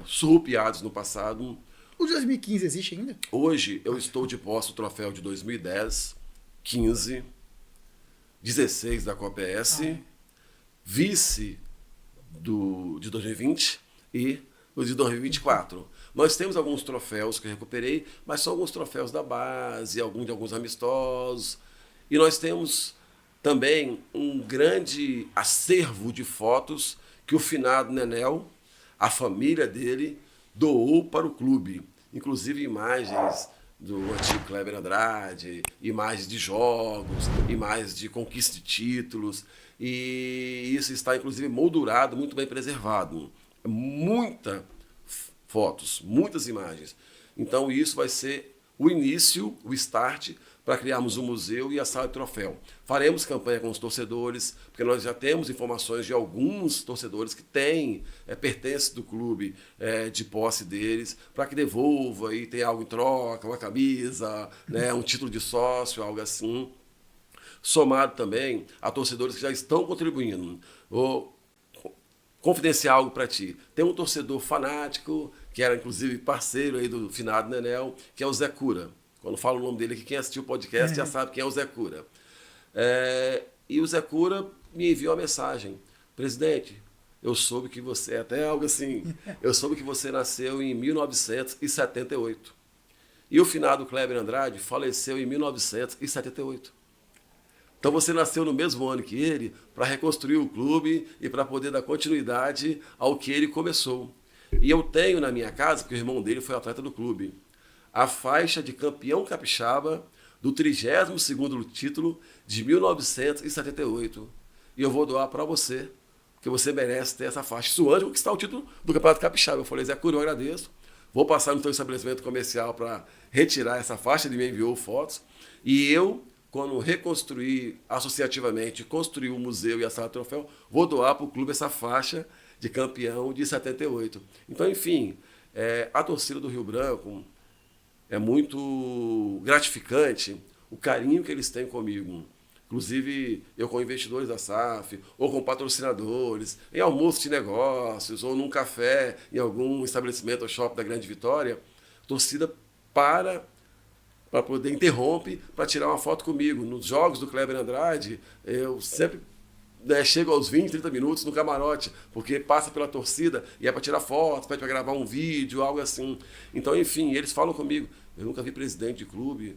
surrupiados no passado. O de 2015 existe ainda? Hoje eu estou de posse do troféu de 2010, 15, 16 da Copa ES, vice de 2020 e o de 2024. Nós temos alguns troféus que eu recuperei, mas são alguns troféus da base, de alguns amistosos. E nós temos também um grande acervo de fotos que o finado Nenel, a família dele, doou para o clube. Inclusive imagens do antigo Kleber Andrade, imagens de jogos, imagens de conquista de títulos. E isso está, inclusive, moldurado, muito bem preservado. Muitas fotos, muitas imagens. Então, isso vai ser o início, o start, para criarmos um museu e a sala de troféu. Faremos campanha com os torcedores, porque nós já temos informações de alguns torcedores que têm pertences do clube, de posse deles, para que devolva e tenha algo em troca, uma camisa, um título de sócio, algo assim. Somado também a torcedores que já estão contribuindo. Vou confidenciar algo para ti. Tem um torcedor fanático, que era inclusive parceiro aí do finado Nenel, que é o Zé Cura. Quando falo o nome dele aqui, quem assistiu o podcast já sabe quem é o Zé Cura. E o Zé Cura me enviou uma mensagem. Presidente, eu soube que você, até algo assim, eu soube que você nasceu em 1978. E o finado Kleber Andrade faleceu em 1978. Então você nasceu no mesmo ano que ele para reconstruir o clube e para poder dar continuidade ao que ele começou. E eu tenho na minha casa, porque o irmão dele foi atleta do clube, a faixa de campeão capixaba do 32º título de 1978. E eu vou doar para você, porque você merece ter essa faixa. Isso antes de conquistar o título do Campeonato Capixaba. Eu falei, Zé Cura, eu agradeço. Vou passar no seu estabelecimento comercial para retirar essa faixa. Ele me enviou fotos. E eu, quando reconstruir associativamente, construir o museu e a sala de troféu, vou doar para o clube essa faixa de campeão de 78. Então, enfim, a torcida do Rio Branco é muito gratificante o carinho que eles têm comigo. Inclusive, eu com investidores da SAF, ou com patrocinadores, em almoço de negócios, ou num café, em algum estabelecimento ou shopping da Grande Vitória, a torcida para poder interromper, para tirar uma foto comigo. Nos jogos do Kleber Andrade, eu sempre chego aos 20, 30 minutos no camarote, porque passa pela torcida e é para tirar foto, pede para gravar um vídeo, algo assim. Então, enfim, eles falam comigo, eu nunca vi presidente de clube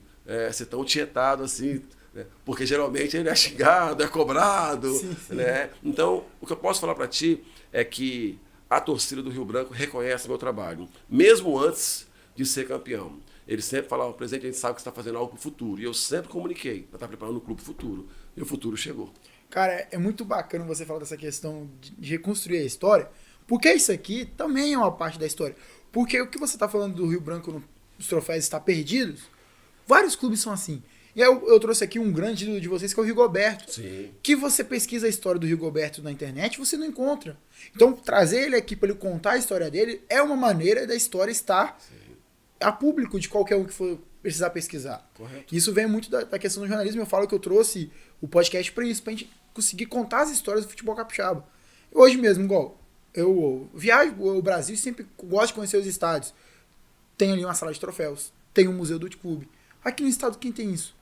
ser tão tietado assim, né? Porque geralmente ele é xingado, é cobrado. Sim, sim. Né? Então, o que eu posso falar para ti é que a torcida do Rio Branco reconhece meu trabalho, mesmo antes de ser campeão. Eles sempre falavam, presidente, a gente sabe que você está fazendo algo para o futuro. E eu sempre comuniquei, para estar preparando o clube futuro. E o futuro chegou. Cara, é muito bacana você falar dessa questão de reconstruir a história, porque isso aqui também é uma parte da história. Porque o que você está falando do Rio Branco, os troféus estar perdidos, vários clubes são assim. E eu trouxe aqui um grande ídolo de vocês, que é o Rigoberto. Sim. Que você pesquisa a história do Rigoberto na internet, você não encontra. Então, trazer ele aqui para ele contar a história dele é uma maneira da história estar a público de qualquer um que for precisar pesquisar. Correto. Isso vem muito da questão do jornalismo. Eu falo que eu trouxe o podcast para isso, para a gente conseguir contar as histórias do futebol capixaba. Hoje mesmo, igual, eu viajo o Brasil e sempre gosto de conhecer os estádios. tem ali uma sala de troféus, tem um museu do clube. Aqui no estado quem tem isso?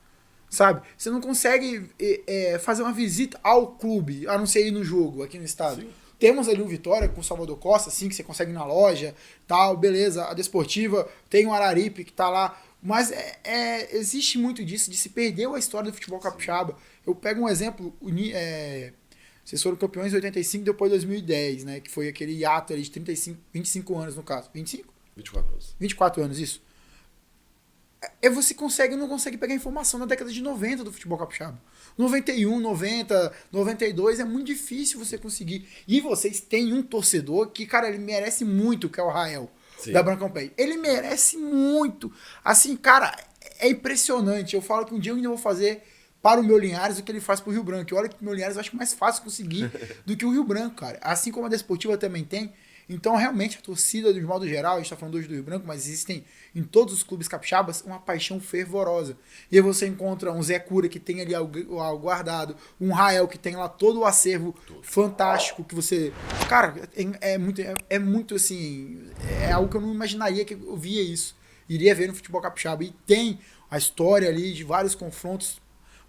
Sabe? Você não consegue fazer uma visita ao clube, a não ser ir no jogo aqui no estado. Sim. Temos ali o Vitória com o Salvador Costa, assim, que você consegue ir na loja, tal, beleza. A Desportiva tem o Araripe que tá lá. Mas existe muito disso, de se perder a história do futebol capixaba. Eu pego um exemplo, vocês foram campeões em 85, depois de 2010, né? Que foi aquele hiato ali de 25 anos no caso. 25? 24 anos. 24 anos, isso. Você não consegue pegar informação na década de 90 do futebol capixaba. 91, 90, 92 é muito difícil você conseguir. E vocês têm um torcedor que, cara, ele merece muito, que é o Rael, da Brancão Pé. Ele merece muito. Assim, cara, é impressionante. Eu falo que um dia eu ainda vou fazer para o meu Linhares o que ele faz pro Rio Branco. E olha que o meu Linhares eu acho mais fácil conseguir do que o Rio Branco, cara. Assim como a Desportiva também tem. Então, realmente, a torcida, de modo geral, a gente está falando hoje do Rio Branco, mas existem em todos os clubes capixabas uma paixão fervorosa. E aí você encontra um Zé Cura que tem ali algo guardado, um Rael que tem lá todo o acervo fantástico que você... Cara, é muito assim... É algo que eu não imaginaria que eu via isso. Iria ver no futebol capixaba. E tem a história ali de vários confrontos.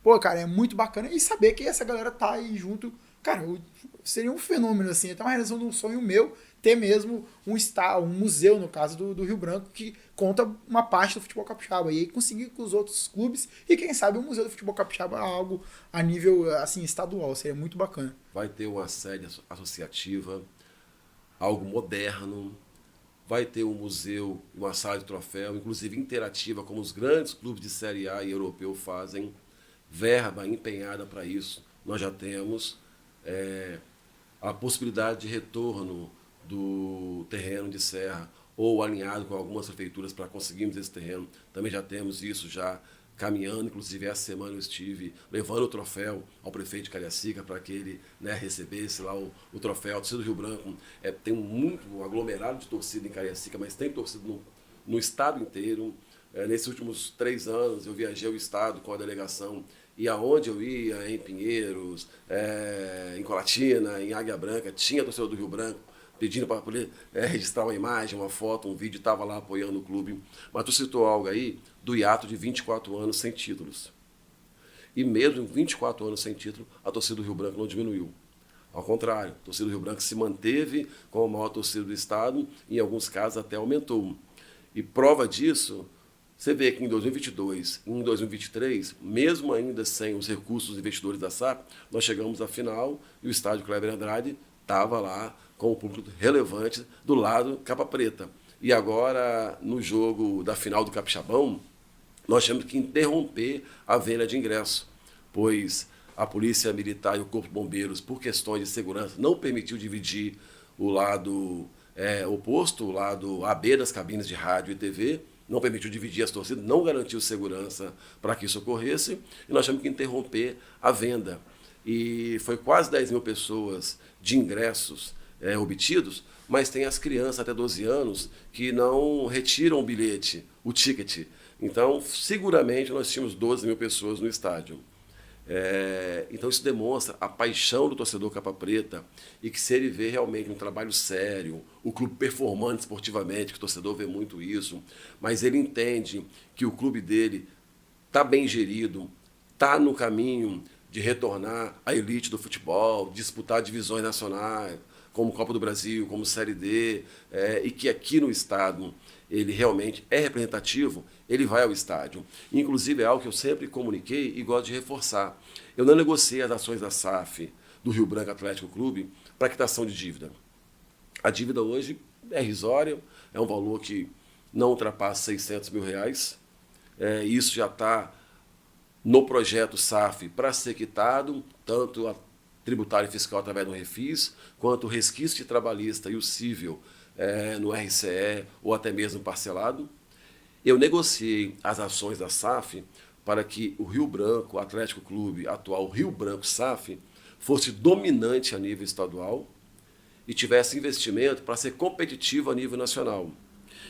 Pô, cara, é muito bacana. E saber que essa galera tá aí junto... Cara, seria um fenômeno, assim. Até uma realização de um sonho meu ter mesmo um museu, no caso do Rio Branco, que conta uma parte do futebol capixaba. E aí conseguir com os outros clubes e, quem sabe, o Museu do Futebol Capixaba algo a nível, assim, estadual. Seria muito bacana. Vai ter uma sede associativa, algo moderno. Vai ter um museu, uma sala de troféu, inclusive interativa, como os grandes clubes de Série A e europeu fazem. Verba empenhada para isso. Nós já temos a possibilidade de retorno do terreno de serra ou alinhado com algumas prefeituras para conseguirmos esse terreno. Também já temos isso já caminhando. Inclusive, essa semana eu estive levando o troféu ao prefeito de Cariacica para que ele recebesse lá o troféu. A torcida do Rio Branco tem um aglomerado de torcida em Cariacica, mas tem torcida no estado inteiro. Nesses últimos 3 anos, eu viajei o estado com a delegação e aonde eu ia, em Pinheiros, em Colatina, em Águia Branca, tinha torcedor do Rio Branco pedindo para poder registrar uma imagem, uma foto, um vídeo, estava lá apoiando o clube. Mas tu citou algo aí do hiato de 24 anos sem títulos. E mesmo em 24 anos sem título, a torcida do Rio Branco não diminuiu. Ao contrário, a torcida do Rio Branco se manteve como a maior torcida do estado e, em alguns casos, até aumentou. E prova disso, você vê que em 2022 e em 2023, mesmo ainda sem os recursos dos investidores da SAP, nós chegamos à final e o estádio Kleber Andrade estava lá com um público relevante do lado Capa Preta. E agora, no jogo da final do Capixabão, nós tivemos que interromper a venda de ingresso, pois a Polícia Militar e o Corpo de Bombeiros, por questões de segurança, não permitiu dividir o lado oposto, o lado AB das cabines de rádio e TV, não permitiu dividir as torcidas, não garantiu segurança para que isso ocorresse, e nós tivemos que interromper a venda. E foi quase 10 mil pessoas de ingressos obtidos, mas tem as crianças até 12 anos que não retiram o bilhete, o ticket. Então, seguramente, nós tínhamos 12 mil pessoas no estádio. Então, isso demonstra a paixão do torcedor Capa Preta e que se ele vê realmente um trabalho sério, o clube performando esportivamente, que o torcedor vê muito isso, mas ele entende que o clube dele está bem gerido, está no caminho de retornar à elite do futebol, disputar divisões nacionais, como Copa do Brasil, como Série D, e que aqui no estado ele realmente é representativo, ele vai ao estádio. Inclusive, é algo que eu sempre comuniquei e gosto de reforçar. Eu não negociei as ações da SAF, do Rio Branco Atlético Clube, para quitação de dívida. A dívida hoje é irrisória, é um valor que não ultrapassa R$600 mil. Isso já está no projeto SAF para ser quitado, tanto a tributário e fiscal através do refis, quanto o resquício trabalhista e o cível no RCE ou até mesmo parcelado. Eu negociei as ações da SAF para que o Rio Branco Atlético Clube, atual Rio Branco SAF, fosse dominante a nível estadual e tivesse investimento para ser competitivo a nível nacional.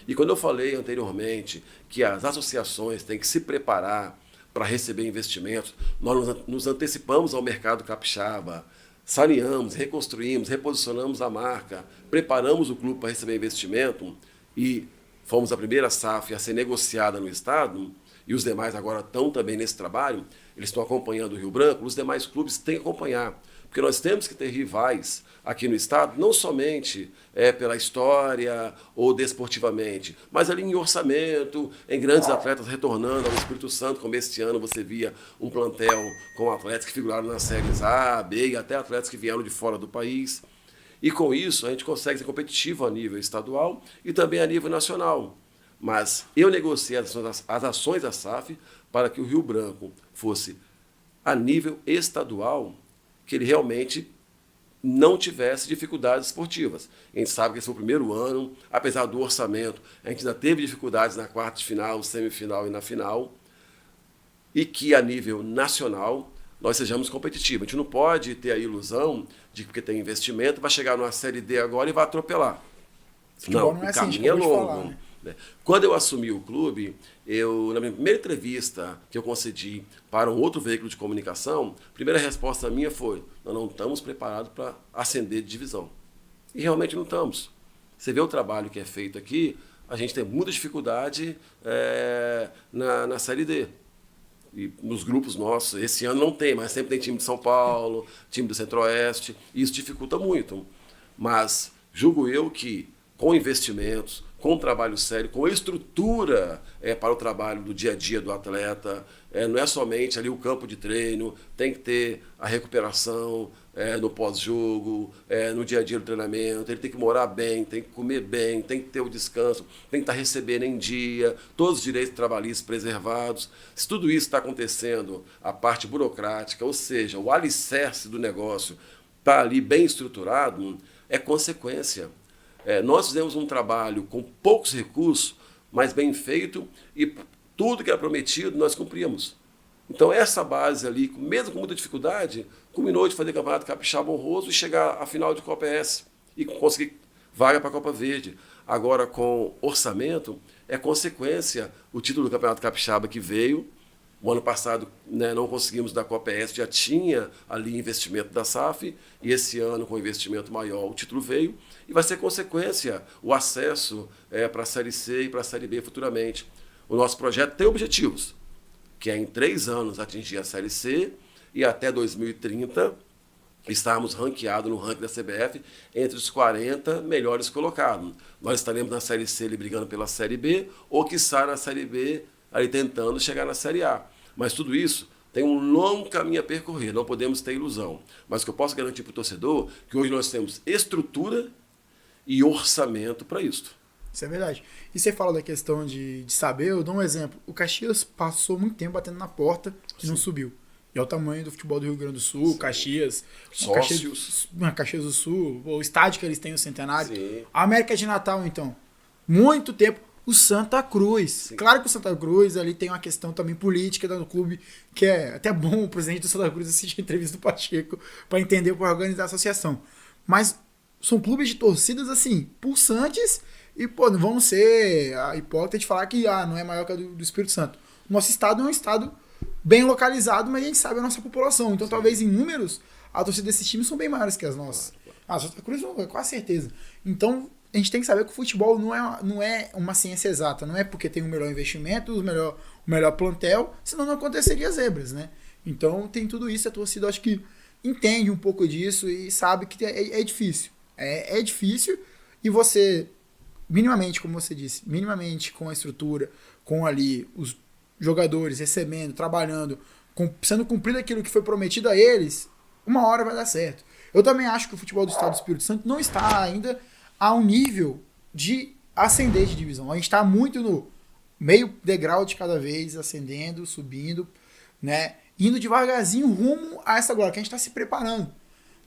E quando eu falei anteriormente que as associações têm que se preparar para receber investimentos, nós nos antecipamos ao mercado capixaba, saneamos, reconstruímos, reposicionamos a marca, preparamos o clube para receber investimento e fomos a primeira SAF a ser negociada no Estado, e os demais agora estão também nesse trabalho, eles estão acompanhando o Rio Branco, os demais clubes têm que acompanhar. Porque nós temos que ter rivais aqui no Estado, não somente pela história ou desportivamente, mas ali em orçamento, em grandes atletas retornando ao Espírito Santo, como este ano você via um plantel com atletas que figuraram nas séries A, B e até atletas que vieram de fora do país. E com isso a gente consegue ser competitivo a nível estadual e também a nível nacional. Mas eu negociei as ações da SAF para que o Rio Branco fosse a nível estadual, que ele realmente não tivesse dificuldades esportivas. A gente sabe que esse foi o primeiro ano, apesar do orçamento, a gente ainda teve dificuldades na quarta de final, semifinal e na final, e que a nível nacional nós sejamos competitivos. A gente não pode ter a ilusão de que porque tem investimento, vai chegar numa Série D agora e vai atropelar. Futebol Não, não é o assim, caminho é longo. falar, né? Quando eu assumi o clube, na minha primeira entrevista que eu concedi para um outro veículo de comunicação, a primeira resposta minha foi: nós não estamos preparados para ascender de divisão. E realmente não estamos. Você vê o trabalho que é feito aqui, a gente tem muita dificuldade na Série D. E nos grupos nossos, esse ano não tem, mas sempre tem time de São Paulo, time do Centro-Oeste, e isso dificulta muito. Mas julgo eu que com investimentos, com trabalho sério, com estrutura para o trabalho do dia a dia do atleta, não é somente ali o campo de treino, tem que ter a recuperação no pós-jogo, no dia a dia do treinamento, ele tem que morar bem, tem que comer bem, tem que ter o descanso, tem que estar recebendo em dia, todos os direitos trabalhistas preservados. Se tudo isso está acontecendo, a parte burocrática, ou seja, o alicerce do negócio está ali bem estruturado, é consequência. Nós fizemos um trabalho com poucos recursos, mas bem feito, e tudo que era prometido nós cumprimos. Então essa base ali, mesmo com muita dificuldade, culminou de fazer campeonato capixaba honroso e chegar à final de Copa S e conseguir vaga para a Copa Verde. Agora, com orçamento, é consequência o título do campeonato capixaba que veio. O ano passado, não conseguimos da Copa S, já tinha ali investimento da SAF, e esse ano, com investimento maior, o título veio, e vai ser consequência o acesso para a Série C e para a Série B futuramente. O nosso projeto tem objetivos, que é em 3 anos atingir a Série C e até 2030 estarmos ranqueados no ranking da CBF entre os 40 melhores colocados. Nós estaremos na Série C ali brigando pela Série B, ou quiçá na Série B ali tentando chegar na Série A. Mas tudo isso tem um longo caminho a percorrer, não podemos ter ilusão. Mas o que eu posso garantir para o torcedor é que hoje nós temos estrutura e orçamento para isso. Isso é verdade. E você fala da questão de saber, eu dou um exemplo. O Caxias passou muito tempo batendo na porta e não subiu. E é o tamanho do futebol do Rio Grande do Sul, Caxias, Caxias do Sul, o estádio que eles têm, o Centenário. Sim. A América de Natal, então, muito tempo. O Santa Cruz. Sim. Claro que o Santa Cruz ali tem uma questão também política do clube, que é até bom o presidente do Santa Cruz assistir a entrevista do Pacheco para entender, para organizar a associação. Mas são clubes de torcidas, assim, pulsantes e, não vamos ser hipócrita de falar que não é maior que a do Espírito Santo. Nosso estado é um estado bem localizado, mas a gente sabe a nossa população. Então, talvez em números, a torcida desses times são bem maiores que as nossas. A Santa Cruz, com a certeza. Então, a gente tem que saber que o futebol não é uma ciência exata. Não é porque tem o melhor investimento, o melhor plantel, senão não aconteceria zebras, né? Então tem tudo isso. A torcida, acho que entende um pouco disso e sabe que é difícil. É difícil, e você, minimamente, como você disse, minimamente com a estrutura, com ali os jogadores recebendo, trabalhando, sendo cumprido aquilo que foi prometido a eles, uma hora vai dar certo. Eu também acho que o futebol do Estado do Espírito Santo não está ainda a um nível de ascender de divisão. A gente está muito no meio degrau de cada vez, ascendendo, subindo, né? Indo devagarzinho rumo a essa glória, que a gente está se preparando.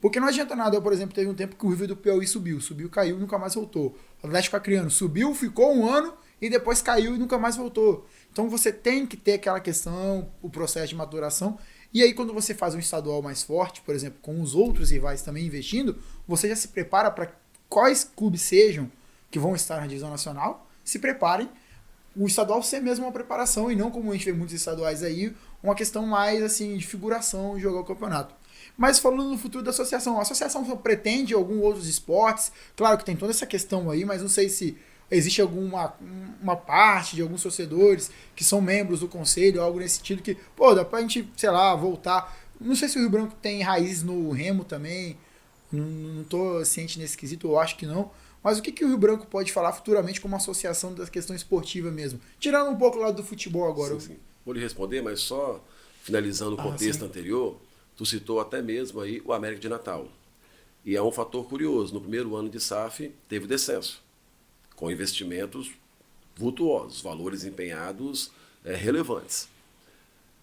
Porque não adianta nada. Eu, por exemplo, teve um tempo que o River do Piauí subiu, caiu e nunca mais voltou. O Atlético Acreano subiu, ficou um ano e depois caiu e nunca mais voltou. Então você tem que ter aquela questão, o processo de maturação. E aí quando você faz um estadual mais forte, por exemplo, com os outros rivais também investindo, você já se prepara para quais clubes sejam que vão estar na divisão nacional, se preparem. O estadual ser mesmo uma preparação e não, como a gente vê muitos estaduais aí, uma questão mais assim de figuração de jogar o campeonato. Mas falando no futuro da associação, a associação pretende alguns outros esportes, claro que tem toda essa questão aí, mas não sei se existe uma parte de alguns torcedores que são membros do conselho, algo nesse sentido que, pô, dá pra gente, sei lá, voltar. Não sei se o Rio Branco tem raízes no remo também, não tô ciente nesse quesito, eu acho que não. Mas o que o Rio Branco pode falar futuramente como associação da questão esportiva mesmo? Tirando um pouco o lado do futebol agora. Sim. Vou lhe responder, mas só finalizando o contexto anterior, tu citou até mesmo aí o América de Natal. E é um fator curioso, no primeiro ano de SAF teve descenso, com investimentos vultuosos, valores empenhados relevantes.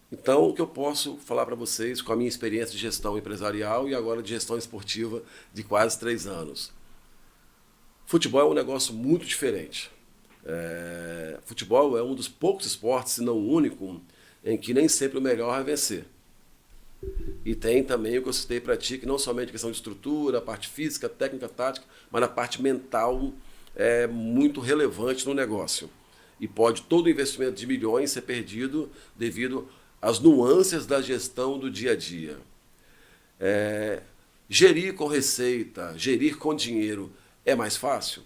Então, o que eu posso falar para vocês com a minha experiência de gestão empresarial e agora de gestão esportiva de quase 3 anos. Futebol é um negócio muito diferente. Futebol é um dos poucos esportes, se não o único, em que nem sempre o melhor vai vencer. E tem também o que eu citei para ti, que não somente a questão de estrutura, a parte física, técnica, tática, mas a parte mental é muito relevante no negócio. E pode todo o investimento de milhões ser perdido devido às nuances da gestão do dia a dia. Gerir com receita, gerir com dinheiro é mais fácil?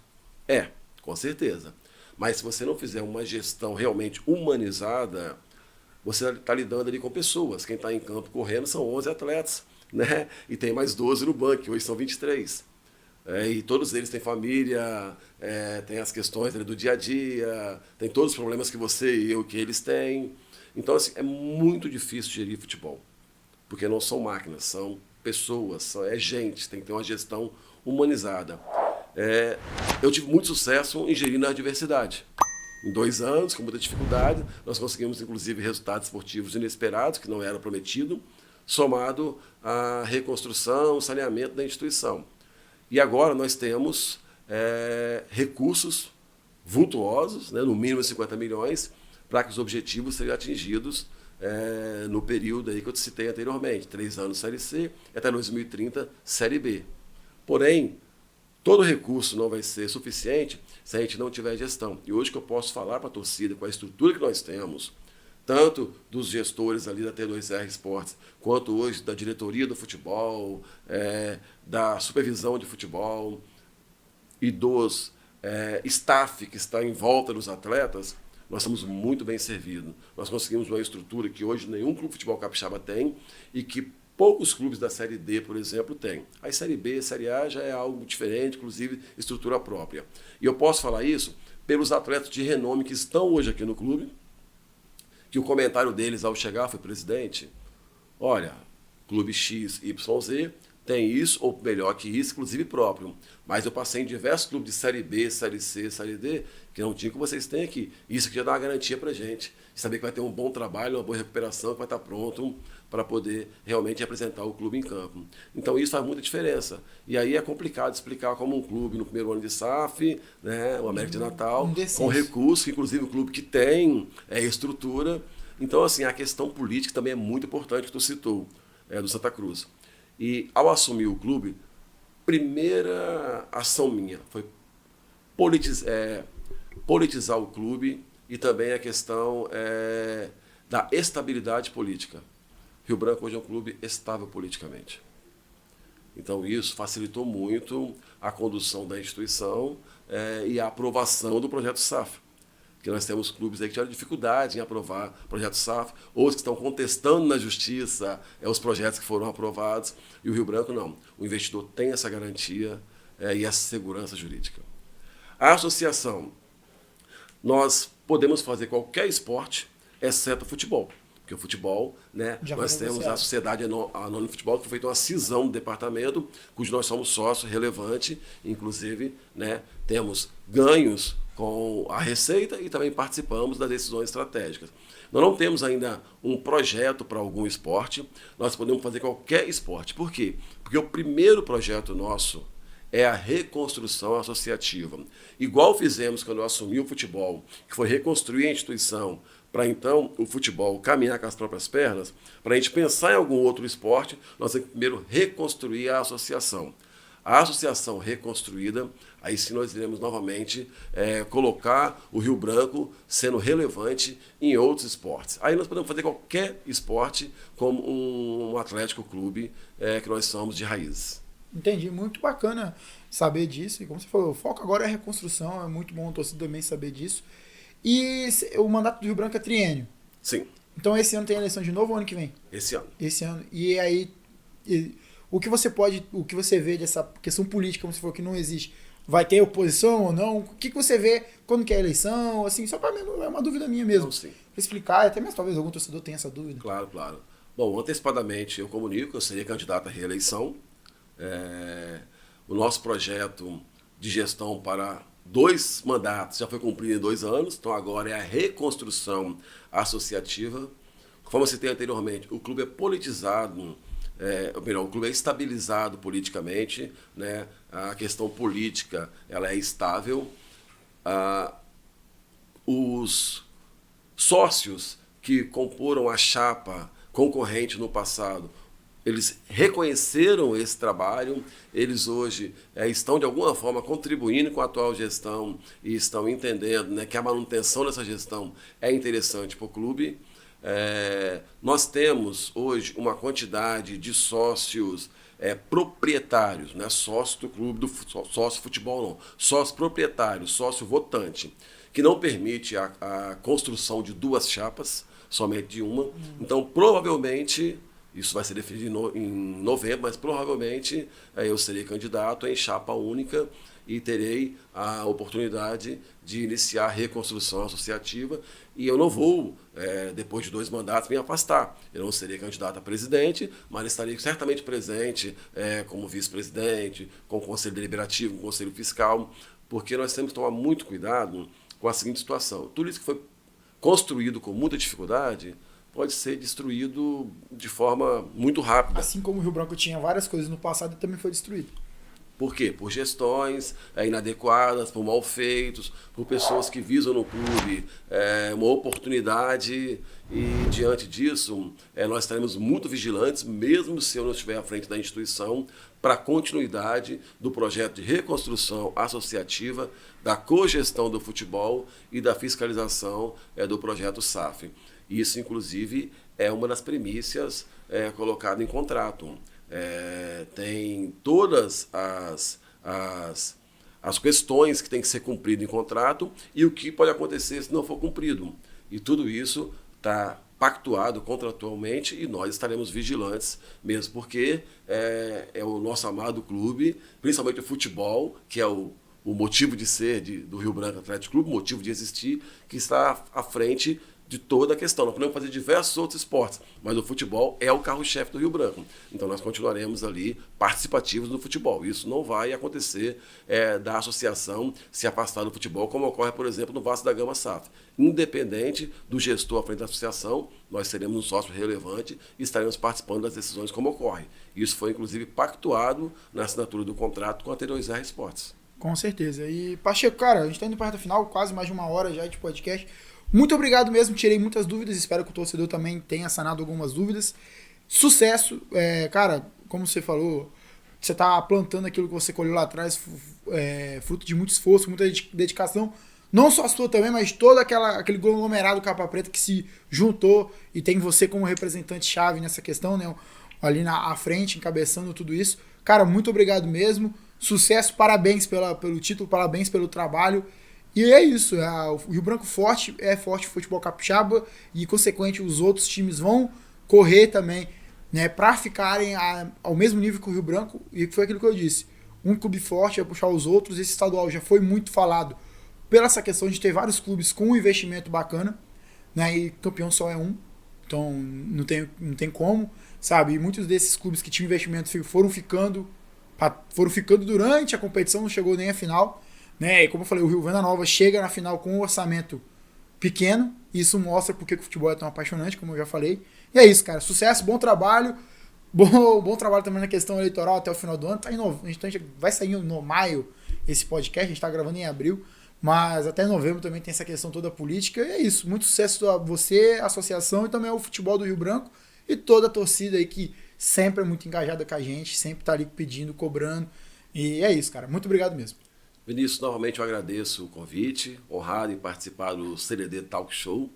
É, com certeza. Mas se você não fizer uma gestão realmente humanizada, você está lidando ali com pessoas. Quem está em campo correndo são 11 atletas, né? E tem mais 12 no banco, que hoje são 23. E todos eles têm família, tem as questões ali do dia a dia, tem todos os problemas que você e eu, que eles têm. Então, assim, é muito difícil gerir futebol, porque não são máquinas, são pessoas, é gente, tem que ter uma gestão humanizada. Eu tive muito sucesso em gerir na adversidade. Em 2 anos, com muita dificuldade, nós conseguimos, inclusive, resultados esportivos inesperados, que não eram prometidos, somado à reconstrução, saneamento da instituição. E agora nós temos recursos vultuosos, né, no mínimo 50 milhões, para que os objetivos sejam atingidos no período aí que eu te citei anteriormente, 3 anos Série C, até 2030, Série B. Porém, todo recurso não vai ser suficiente se a gente não tiver gestão. E hoje que eu posso falar para a torcida, com a estrutura que nós temos, tanto dos gestores ali da T2R Esportes, quanto hoje da diretoria do futebol, da supervisão de futebol e dos staff que está em volta dos atletas, nós estamos muito bem servidos. Nós conseguimos uma estrutura que hoje nenhum clube de futebol capixaba tem e que poucos clubes da Série D, por exemplo, têm. A Série B, Série A já é algo diferente, inclusive estrutura própria. E eu posso falar isso pelos atletas de renome que estão hoje aqui no clube, que o comentário deles ao chegar foi: presidente, olha, clube X, Y, Z tem isso, ou melhor que isso, inclusive próprio. Mas eu passei em diversos clubes de Série B, Série C, Série D, que não tinha o que vocês têm aqui. Isso aqui já dá uma garantia pra gente. Saber que vai ter um bom trabalho, uma boa recuperação, que vai estar pronto para poder realmente representar o clube em campo. Então isso faz muita diferença. E aí é complicado explicar como um clube no primeiro ano de SAF, né, o América de Natal, com recursos, que inclusive o clube que tem estrutura. Então, assim, a questão política também é muito importante, que tu citou, do Santa Cruz. E ao assumir o clube, primeira ação minha foi politizar o clube e também a questão da estabilidade política. Rio Branco hoje é um clube estável politicamente. Então isso facilitou muito a condução da instituição e a aprovação do projeto SAF. Porque nós temos clubes aí que tiveram dificuldade em aprovar o projeto SAF, outros que estão contestando na justiça os projetos que foram aprovados, e o Rio Branco não. O investidor tem essa garantia e essa segurança jurídica. A associação, nós podemos fazer qualquer esporte, exceto o futebol. Porque o futebol, né, nós temos a Sociedade Anônima de Futebol, que foi feita uma cisão do departamento, cujo nós somos sócio relevante, inclusive, né, temos ganhos com a receita e também participamos das decisões estratégicas. Nós não temos ainda um projeto para algum esporte, nós podemos fazer qualquer esporte. Por quê? Porque o primeiro projeto nosso é a reconstrução associativa. Igual fizemos quando eu assumi o futebol, que foi reconstruir a instituição, para então o futebol caminhar com as próprias pernas, para a gente pensar em algum outro esporte, nós temos que primeiro reconstruir a associação. A associação reconstruída, aí sim nós iremos novamente colocar o Rio Branco sendo relevante em outros esportes. Aí nós podemos fazer qualquer esporte como um Atlético Clube que nós somos de raízes. Entendi, muito bacana saber disso. E como você falou, o foco agora é a reconstrução, é muito bom a torcida também saber disso. E o mandato do Rio Branco é triênio. Sim, Então esse ano tem eleição de novo ou ano que vem? esse ano. Esse ano. E aí, o que você vê dessa questão política, como você falou que não existe, vai ter oposição ou não? O que você vê quando quer eleição? Assim, só para mim, é uma dúvida minha mesmo. Não, sim. Pra explicar, até mesmo talvez algum torcedor tenha essa dúvida. Claro, claro. Bom, antecipadamente eu comunico que eu seria candidato à reeleição. O nosso projeto de gestão para 2 mandatos já foi cumprido em 2 anos, então agora é a reconstrução associativa. Como eu citei anteriormente, o clube é politizado, o clube é estabilizado politicamente, né? A questão política ela é estável. Os sócios que comporam a chapa concorrente no passado, eles reconheceram esse trabalho, eles hoje estão de alguma forma contribuindo com a atual gestão e estão entendendo, né, que a manutenção dessa gestão é interessante para o clube. Nós temos hoje uma quantidade de sócios proprietários, não é sócio do clube, sócio futebol não, sócio proprietário, sócio votante, que não permite a construção de 2 chapas, somente de uma. Então, provavelmente, isso vai ser definido em novembro, mas provavelmente eu serei candidato em chapa única e terei a oportunidade de iniciar a reconstrução associativa. E eu não vou, depois de 2 mandatos, me afastar. Eu não serei candidato a presidente, mas estarei certamente presente como vice-presidente, com o Conselho Deliberativo, com o Conselho Fiscal, porque nós temos que tomar muito cuidado com a seguinte situação. Tudo isso que foi construído com muita dificuldade pode ser destruído de forma muito rápida. Assim como o Rio Branco tinha várias coisas no passado, ele também foi destruído. Por quê? Por gestões inadequadas, por mal feitos, por pessoas que visam no clube uma oportunidade e, diante disso, nós estaremos muito vigilantes, mesmo se eu não estiver à frente da instituição, para a continuidade do projeto de reconstrução associativa, da cogestão do futebol e da fiscalização do projeto SAF. Isso, inclusive, é uma das premissas colocadas em contrato. Tem todas as questões que tem que ser cumprido em contrato e o que pode acontecer se não for cumprido. E tudo isso está pactuado contratualmente e nós estaremos vigilantes mesmo, porque é o nosso amado clube, principalmente o futebol, que é o motivo de ser do Rio Branco Atlético Clube, o motivo de existir, que está à frente de toda a questão. Nós podemos fazer diversos outros esportes, mas o futebol é o carro-chefe do Rio Branco. Então nós continuaremos ali participativos no futebol. Isso não vai acontecer da associação se afastar do futebol, como ocorre, por exemplo, no Vasco da Gama SAF. Independente do gestor à frente da associação, nós seremos um sócio relevante e estaremos participando das decisões como ocorre. Isso foi, inclusive, pactuado na assinatura do contrato com a T2R Esportes. Com certeza. E, Pacheco, cara, a gente está indo para a reta final, quase mais de 1 hora já de podcast. Muito obrigado mesmo, tirei muitas dúvidas, espero que o torcedor também tenha sanado algumas dúvidas. Sucesso, cara, como você falou, você está plantando aquilo que você colheu lá atrás, fruto de muito esforço, muita dedicação, não só a sua também, mas todo aquele conglomerado Capa Preta que se juntou e tem você como representante-chave nessa questão, né, ali à frente, encabeçando tudo isso. Cara, muito obrigado mesmo, sucesso, parabéns pelo título, parabéns pelo trabalho. E é isso, o Rio Branco forte no futebol capixaba e, consequente, os outros times vão correr também, né, para ficarem ao mesmo nível que o Rio Branco, e foi aquilo que eu disse, um clube forte vai puxar os outros. Esse estadual já foi muito falado pela essa questão de ter vários clubes com um investimento bacana, né, e campeão só é um, então não tem como, sabe, e muitos desses clubes que tinham investimento foram ficando durante a competição, não chegou nem a final. Né? E como eu falei, o Rio Venda Nova chega na final com um orçamento pequeno, e isso mostra porque o futebol é tão apaixonante, como eu já falei. E é isso, cara. Sucesso, bom trabalho. Bom trabalho também na questão eleitoral até o final do ano. A gente vai sair no maio esse podcast, a gente está gravando em abril, mas até novembro também tem essa questão toda política. E é isso. Muito sucesso a você, a associação e também ao futebol do Rio Branco e toda a torcida aí que sempre é muito engajada com a gente, sempre tá ali pedindo, cobrando. E é isso, cara. Muito obrigado mesmo. Vinícius, novamente eu agradeço o convite, honrado em participar do CDD Talk Show.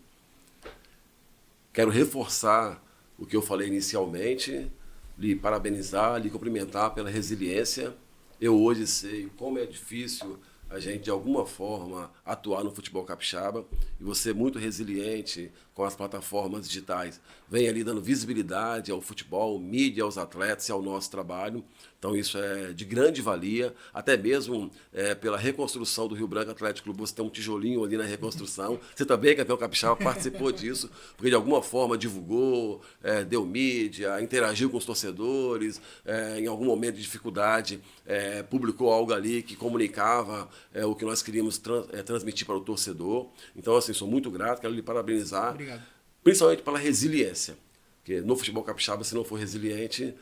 Quero reforçar o que eu falei inicialmente. lhe parabenizar, lhe cumprimentar pela resiliência. Eu hoje sei como é difícil a gente, de alguma forma, atuar no futebol capixaba, e você é muito resiliente com as plataformas digitais, vem ali dando visibilidade ao futebol, mídia, aos atletas e ao nosso trabalho. Então isso é de grande valia, até mesmo pela reconstrução do Rio Branco Atlético Clube. Você tem um tijolinho ali na reconstrução. Você também, campeão capixaba, participou disso, porque de alguma forma divulgou, deu mídia, interagiu com os torcedores, em algum momento de dificuldade, publicou algo ali que comunicava o que nós queríamos transmitir para o torcedor. Então, assim, sou muito grato, quero lhe parabenizar. Obrigado. Principalmente pela resiliência. Porque no futebol capixaba, se não for resiliente,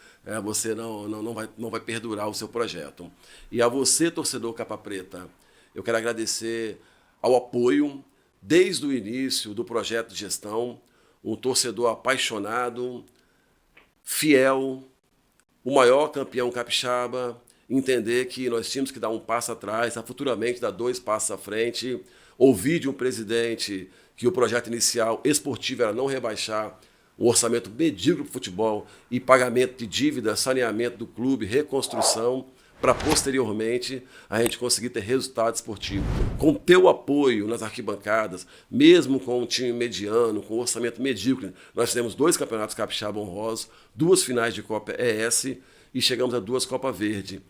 você não vai perdurar o seu projeto. E a você, torcedor Capa Preta, eu quero agradecer ao apoio desde o início do projeto de gestão, um torcedor apaixonado, fiel, o maior campeão capixaba, entender que nós tínhamos que dar um passo atrás, futuramente dar 2 passos à frente, ouvir de um presidente que o projeto inicial esportivo era não rebaixar um orçamento medíocre para o futebol e pagamento de dívida, saneamento do clube, reconstrução, para posteriormente a gente conseguir ter resultado esportivo. Com teu apoio nas arquibancadas, mesmo com um time mediano, com um orçamento medíocre, nós fizemos 2 campeonatos capixaba honrosos, 2 finais de Copa ES e chegamos a 2 Copa Verde.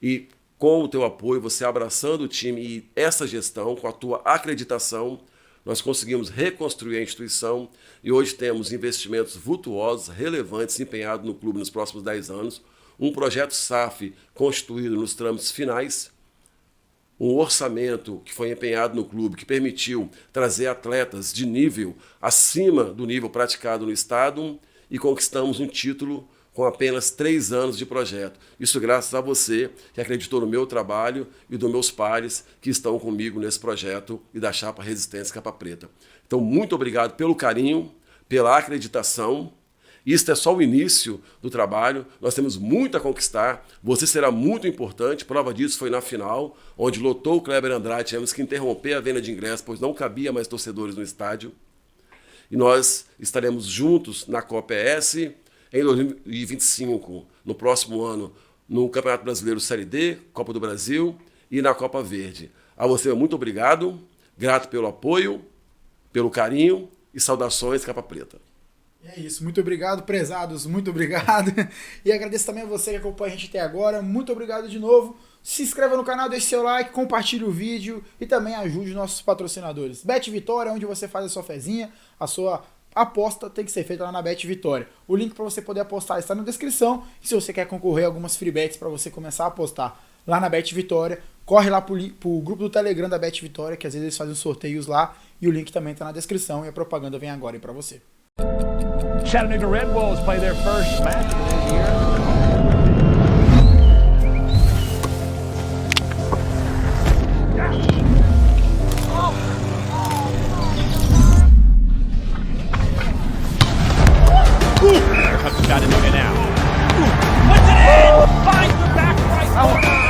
E com o teu apoio, você abraçando o time e essa gestão, com a tua acreditação, nós conseguimos reconstruir a instituição e hoje temos investimentos vultuosos, relevantes, empenhados no clube nos próximos 10 anos, um projeto SAF constituído nos trâmites finais, um orçamento que foi empenhado no clube, que permitiu trazer atletas de nível acima do nível praticado no estado e conquistamos um título com apenas 3 anos de projeto. Isso graças a você que acreditou no meu trabalho e dos meus pares que estão comigo nesse projeto e da Chapa Resistência Capa Preta. Então, muito obrigado pelo carinho, pela acreditação. Isso é só o início do trabalho. Nós temos muito a conquistar. Você será muito importante. Prova disso foi na final, onde lotou o Kleber Andrade. Tivemos que interromper a venda de ingressos, pois não cabia mais torcedores no estádio. E nós estaremos juntos na Copa ES, em 2025, no próximo ano, no Campeonato Brasileiro Série D, Copa do Brasil e na Copa Verde. A você, muito obrigado, grato pelo apoio, pelo carinho e saudações Capa Preta. É isso, muito obrigado, prezados, muito obrigado. E agradeço também a você que acompanha a gente até agora, muito obrigado de novo. Se inscreva no canal, deixe seu like, compartilhe o vídeo e também ajude os nossos patrocinadores. Bet Vitória, onde você faz a sua fezinha, a sua aposta tem que ser feita lá na Bet Vitória. O link para você poder apostar está na descrição. E se você quer concorrer a algumas free bets para você começar a apostar lá na Bet Vitória, corre lá pro grupo do Telegram da Bet Vitória, que às vezes eles fazem sorteios lá e o link também está na descrição e a propaganda vem agora aí para você. Chattanooga Red Wolves play their first match this year. Here comes Chattanooga now. Puts it in! Finds the back right corner!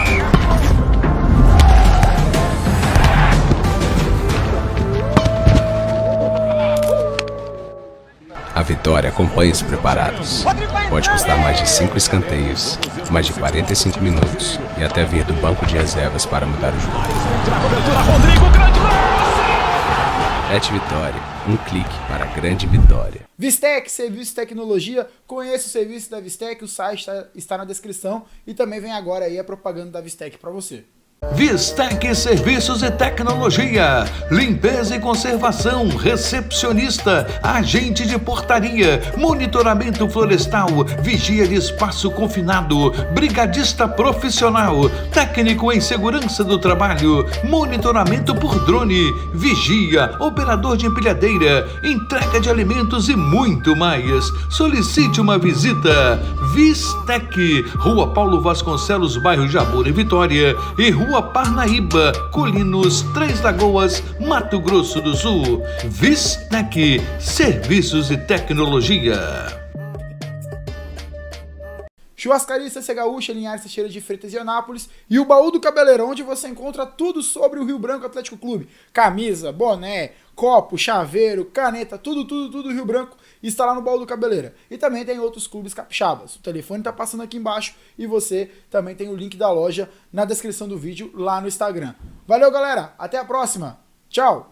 A vitória acompanha os preparados. Pode custar mais de 5 escanteios, mais de 45 minutos e até vir do banco de reservas para mudar o jogo. Bet Vitória, um clique para a grande vitória. Vistec, serviço de tecnologia, conheça o serviço da Vistec, o site está na descrição e também vem agora aí a propaganda da Vistec para você. Vistec Serviços e Tecnologia, limpeza e conservação, recepcionista, agente de portaria, monitoramento florestal, vigia de espaço confinado, brigadista profissional, técnico em segurança do trabalho, monitoramento por drone, vigia, operador de empilhadeira, entrega de alimentos e muito mais. Solicite uma visita. Vistec, Rua Paulo Vasconcelos, bairro Jabura e Vitória e Rua Parnaíba, Colinos, Três Lagoas, Mato Grosso do Sul. Vistec, serviços e tecnologia. Churrascaria CC Gaúcha, Linhares, Teixeira de Freitas e Anápolis. E o Baú do Cabeleirão, onde você encontra tudo sobre o Rio Branco Atlético Clube. Camisa, boné, copo, chaveiro, caneta, tudo do Rio Branco está lá no Baú do Cabeleira. E também tem outros clubes capixabas. O telefone tá passando aqui embaixo e você também tem o link da loja na descrição do vídeo lá no Instagram. Valeu, galera. Até a próxima. Tchau.